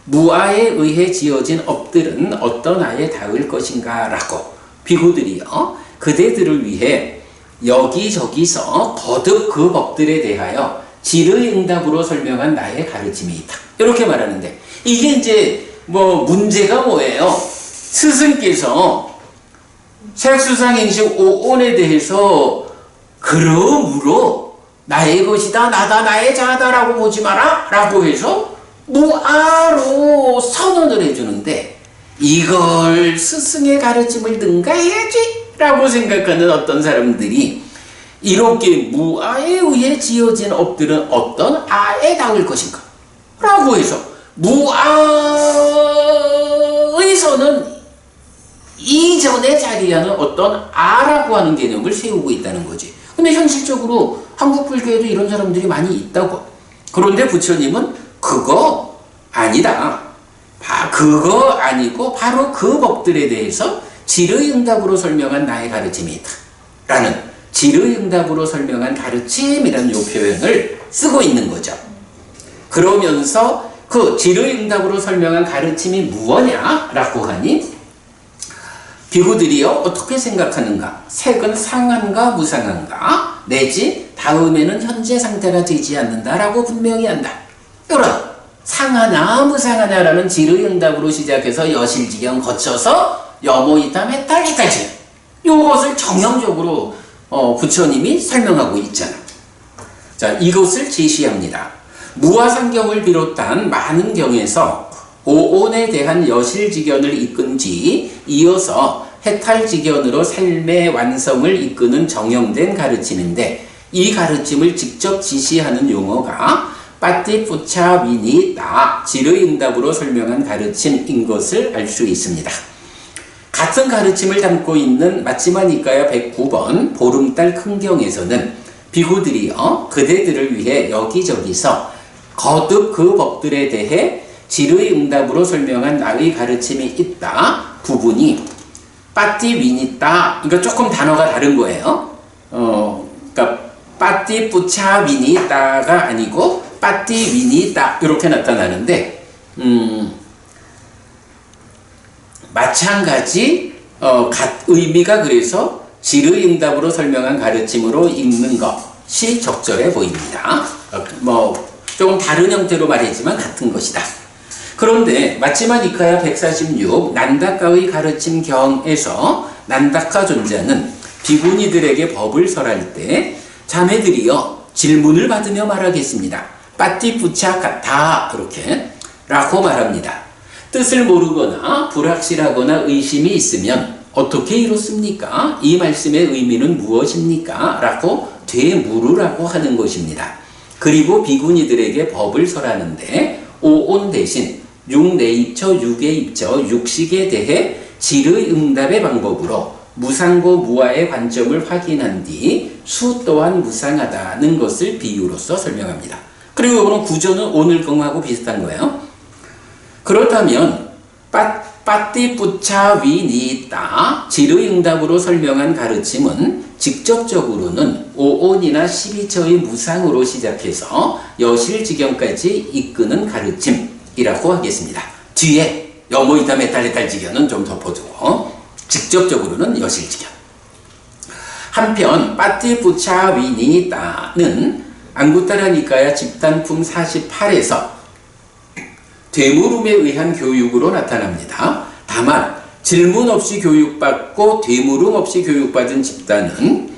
무아에 의해 지어진 업들은 어떤 아에 닿을 것인가 라고 비구들이여 그대들을 위해 여기저기서 거듭 그 법들에 대하여 질의응답으로 설명한 나의 가르침이 있다. 이렇게 말하는데 이게 이제 문제가 뭐예요? 스승께서 색수상행식 5온에 대해서 그러므로 나의 것이다, 나다, 나의 자다라고 보지 마라 라고 해서 무아로 선언을 해주는데 이걸 스승의 가르침을 능가해야지 라고 생각하는 어떤 사람들이 이렇게 무아에 의해 지어진 업들은 어떤 아에 닿을 것인가 라고 해서 무아의서는 이전에 자리하는 어떤 아라고 하는 개념을 세우고 있다는 거지. 근데 현실적으로 한국 불교에도 이런 사람들이 많이 있다고. 그런데 부처님은 그거 아니다. 그거 아니고 바로 그 법들에 대해서 질의응답으로 설명한 나의 가르침이 있다. 라는 질의응답으로 설명한 가르침이라는 요 표현을 쓰고 있는 거죠. 그러면서 그 질의응답으로 설명한 가르침이 무엇냐? 라고 하니 비구들이요 어떻게 생각하는가? 색은 상한가 무상한가? 내지 다음에는 현재 상태가 되지 않는다라고 분명히 한다. 이런 상하나 무상하나라는 질의응답으로 시작해서 여실지경 거쳐서 여모이탐 해탈지경 이것을 정형적으로 부처님이 설명하고 있잖아. 자, 이것을 제시합니다. 무아상경을 비롯한 많은 경에서 오온에 대한 여실지견을 이끈 뒤 이어서 해탈지견으로 삶의 완성을 이끄는 정형된 가르침인데 이 가르침을 직접 지시하는 용어가 빠띠푸차 위니다 질의응답으로 설명한 가르침인 것을 알 수 있습니다. 같은 가르침을 담고 있는 마치마 니까야 109번 보름달 큰경에서는 비구들이요 그대들을 위해 여기저기서 거듭 그 법들에 대해 질의응답으로 설명한 나의 가르침이 있다 부분이 빠띠위니따 그러니까 조금 단어가 다른 거예요. 그러니까 빠띠푸차위니따가 아니고 빠띠위니따 이렇게 나타나는데 마찬가지 의미가 그래서 질의응답으로 설명한 가르침으로 읽는 것이 적절해 보입니다. 조금 다른 형태로 말했지만 같은 것이다. 그런데 마치마 니카야 146 난다카의 가르침 경에서 난다카 존자는 비구니들에게 법을 설할 때 자매들이여 질문을 받으며 말하겠습니다. 빠띠푸차 같아 그렇게 라고 말합니다. 뜻을 모르거나 불확실하거나 의심이 있으면 어떻게 이렇습니까? 이 말씀의 의미는 무엇입니까? 라고 되물으라고 하는 것입니다. 그리고 비구니들에게 법을 설하는데 오온 대신 육내입처, 육의입처, 육식에 대해 질의응답의 방법으로 무상고 무아의 관점을 확인한 뒤 수 또한 무상하다는 것을 비유로서 설명합니다. 그리고 이거는 구조는 오늘경하고 비슷한 거예요. 그렇다면 빠띠푸차 위니따 질의응답으로 설명한 가르침은 직접적으로는 오온이나 12처의 무상으로 시작해서 여실지경까지 이끄는 가르침이라고 하겠습니다. 뒤에 여모이다 메탈레탈지경은 좀 덮어두고 직접적으로는 여실지경. 한편 빠띠푸차 위니따는 앙구타라 니까야 집단품 48에서 되물음에 의한 교육으로 나타납니다. 다만 질문 없이 교육받고 되물음 없이 교육받은 집단은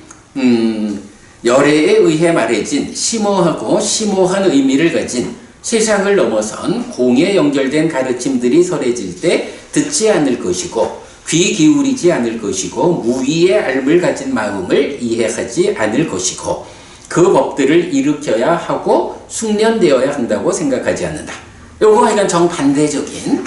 열애에 의해 말해진 심오하고 심오한 의미를 가진 세상을 넘어선 공에 연결된 가르침들이 설해질 때 듣지 않을 것이고 귀 기울이지 않을 것이고 무위의 알을 가진 마음을 이해하지 않을 것이고 그 법들을 일으켜야 하고 숙련되어야 한다고 생각하지 않는다. 요거 하여간 정반대적인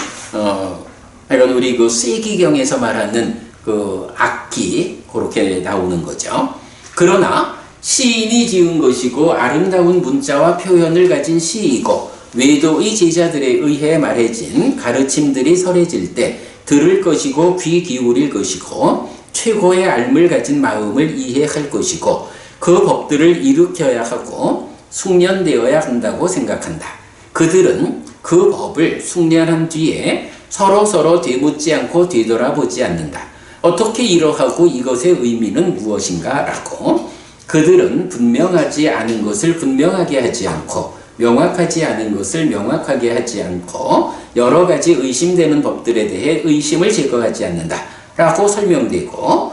하여간 우리 그 세기경에서 말하는 그 악기 그렇게 나오는 거죠. 그러나 시인이 지은 것이고 아름다운 문자와 표현을 가진 시이고 외도의 제자들에 의해 말해진 가르침들이 설해질 때 들을 것이고 귀 기울일 것이고 최고의 알을 가진 마음을 이해할 것이고 그 법들을 일으켜야 하고 숙련되어야 한다고 생각한다. 그들은 그 법을 숙련한 뒤에 서로 되묻지 않고 되돌아보지 않는다. 어떻게 이러하고 이것의 의미는 무엇인가? 라고 그들은 분명하지 않은 것을 분명하게 하지 않고 명확하지 않은 것을 명확하게 하지 않고 여러 가지 의심되는 법들에 대해 의심을 제거하지 않는다 라고 설명되고,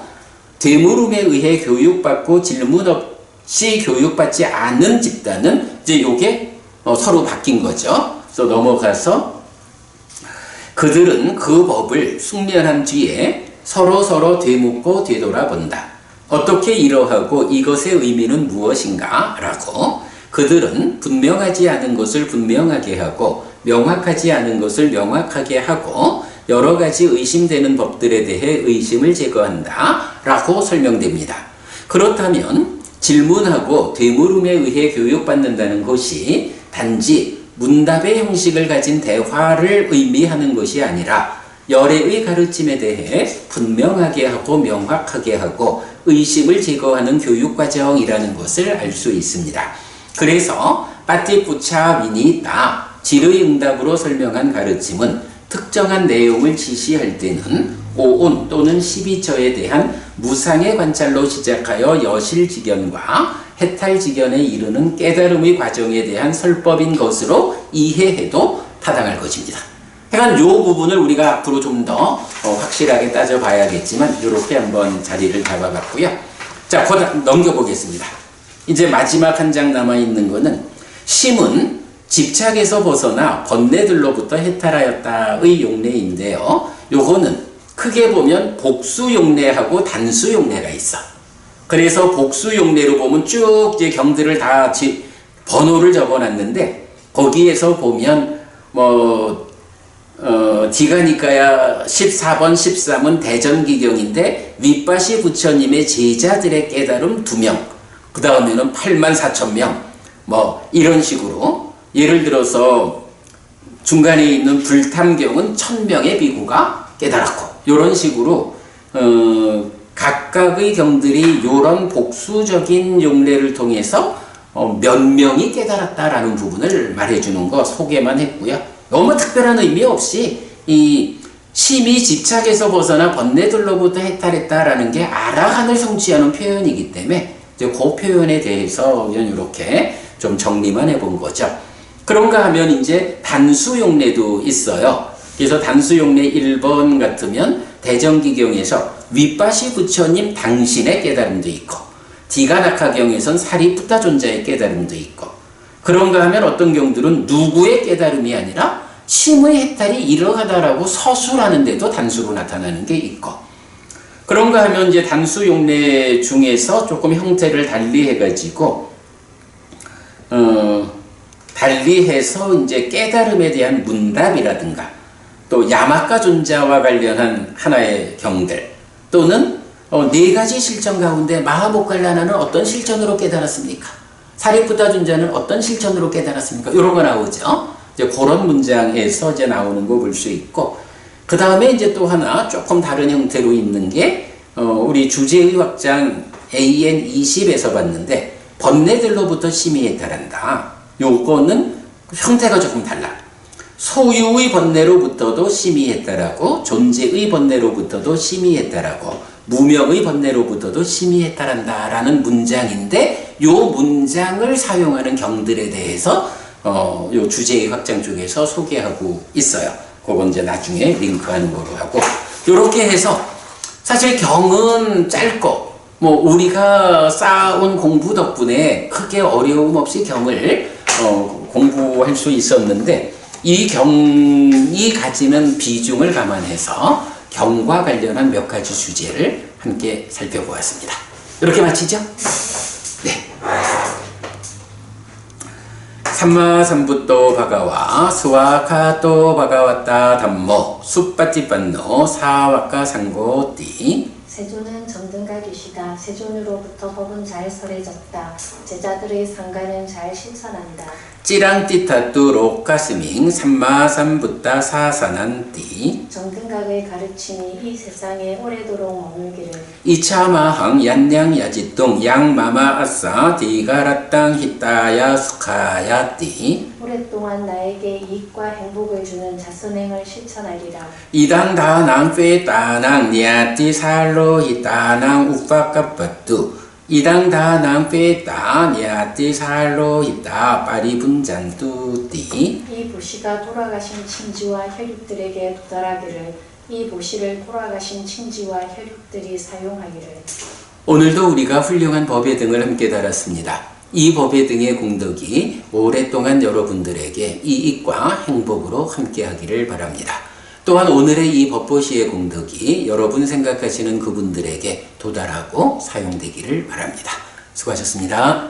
되물음에 의해 교육받고 질문 없이 교육받지 않은 집단은 이제 요게 서로 바뀐 거죠. 그래서 넘어가서 그들은 그 법을 숙련한 뒤에 서로 되묻고 되돌아본다. 어떻게 이러하고 이것의 의미는 무엇인가? 라고. 그들은 분명하지 않은 것을 분명하게 하고 명확하지 않은 것을 명확하게 하고 여러 가지 의심되는 법들에 대해 의심을 제거한다 라고 설명됩니다. 그렇다면 질문하고 되물음에 의해 교육받는다는 것이 단지 문답의 형식을 가진 대화를 의미하는 것이 아니라 열애의 가르침에 대해 분명하게 하고 명확하게 하고 의심을 제거하는 교육과정이라는 것을 알 수 있습니다. 그래서 빠띠푸차 미니따 질의 응답으로 설명한 가르침은 특정한 내용을 지시할 때는 오온 또는 12처에 대한 무상의 관찰로 시작하여 여실지견과 해탈지견에 이르는 깨달음의 과정에 대한 설법인 것으로 이해해도 타당할 것입니다. 그러니까 이 부분을 우리가 앞으로 좀 더 확실하게 따져봐야겠지만 이렇게 한번 자리를 잡아봤고요. 자, 넘겨보겠습니다. 이제 마지막 한 장 남아있는 거는 심은 집착에서 벗어나 번뇌들로부터 해탈하였다의 용례인데요. 요거는 크게 보면 복수 용례하고 단수 용례가 있어. 그래서 복수 용례로 보면 쭉 이제 경들을 다 번호를 적어놨는데 거기에서 보면 디가니까야 14번, 13은 대전기경인데 윗바시 부처님의 제자들의 깨달음 2명, 그 다음에는 84,000명, 이런 식으로 예를 들어서 중간에 있는 불탐경은 1000명의 비구가 깨달았고 이런 식으로 각각의 경들이 이런 복수적인 용례를 통해서 몇 명이 깨달았다라는 부분을 말해주는 거 소개만 했고요. 너무 특별한 의미 없이 이 심히 집착에서 벗어나 번뇌들로부터 해탈했다라는 게 아라한을 성취하는 표현이기 때문에 이제 그 표현에 대해서 이렇게 좀 정리만 해본 거죠. 그런가 하면 이제 단수 용례도 있어요. 그래서 단수 용례 1번 같으면 대전기경에서 윗바시 부처님 당신의 깨달음도 있고 디가나카경에선 사리푸타 존자의 깨달음도 있고, 그런가 하면 어떤 경들은 누구의 깨달음이 아니라 심의 해탈이 이러하다라고 서술하는데도 단수로 나타나는 게 있고, 그런가 하면 이제 단수 용례 중에서 조금 형태를 달리 해가지고 달리해서 이제 깨달음에 대한 문답이라든가 또 야마카 존자와 관련한 하나의 경들, 또는 4가지 실천 가운데 마하모칼라나는 어떤 실천으로 깨달았습니까? 사리푸타 존자는 어떤 실천으로 깨달았습니까? 이런 거 나오죠. 이제 그런 문장에서 이제 나오는 거 볼 수 있고, 그 다음에 이제 또 하나 조금 다른 형태로 있는 게 우리 주제의 확장 AN20에서 봤는데 번뇌들로부터 심히 해탈한다. 요거는 형태가 조금 달라. 소유의 번뇌로부터도 심히 해탈하고 존재의 번뇌로부터도 심히 해탈하고 무명의 번뇌로부터도 심히 해탈한다 라는 문장인데, 요 문장을 사용하는 경들에 대해서 요 주제의 확장 쪽에서 소개하고 있어요. 그건 이제 나중에 링크하는 거로 하고, 요렇게 해서 사실 경은 짧고 우리가 쌓아온 공부 덕분에 크게 어려움 없이 경을 공부할 수 있었는데, 이 경이 가지는 비중을 감안해서 경과 관련한 몇 가지 주제를 함께 살펴보았습니다. 이렇게 마치죠? 네. 삼마삼부토 바가와 스와카토 바가와타 담모 숫바티반노 사와카 상고띠. 세존은 정등각이시다. 세존으로부터 법은 잘 설해졌다. 제자들의 상가는 잘 실천한다. 찌랑띠타뚜 로카스밍 삼마삼부타 사사난띠. 정등각의 가르침이 이 세상에 오래도록 머물기를. 이차마항 얀냥야지똥 양마마아싸 디가라땅 히타야 수카야띠. 오랫동안 나에게 이익과 행복을 주는 자선행을 실천하리라. 이당다낭 페따낭 니아띠 살로 히타낭 우파카빠뚜 이당 다낭 빼다 니아띠 살로 있다 파리 분잔뚜띠. 이 보시가 돌아가신 친지와 혈육들에게 도달하기를 이 보시를 돌아가신 친지와 혈육들이 사용하기를. 오늘도 우리가 훌륭한 법의 등을 함께 달았습니다. 이 법의 등의 공덕이 오랫동안 여러분들에게 이익과 행복으로 함께하기를 바랍니다. 또한 오늘의 이 법보시의 공덕이 여러분 생각하시는 그분들에게 도달하고 사용되기를 바랍니다. 수고하셨습니다.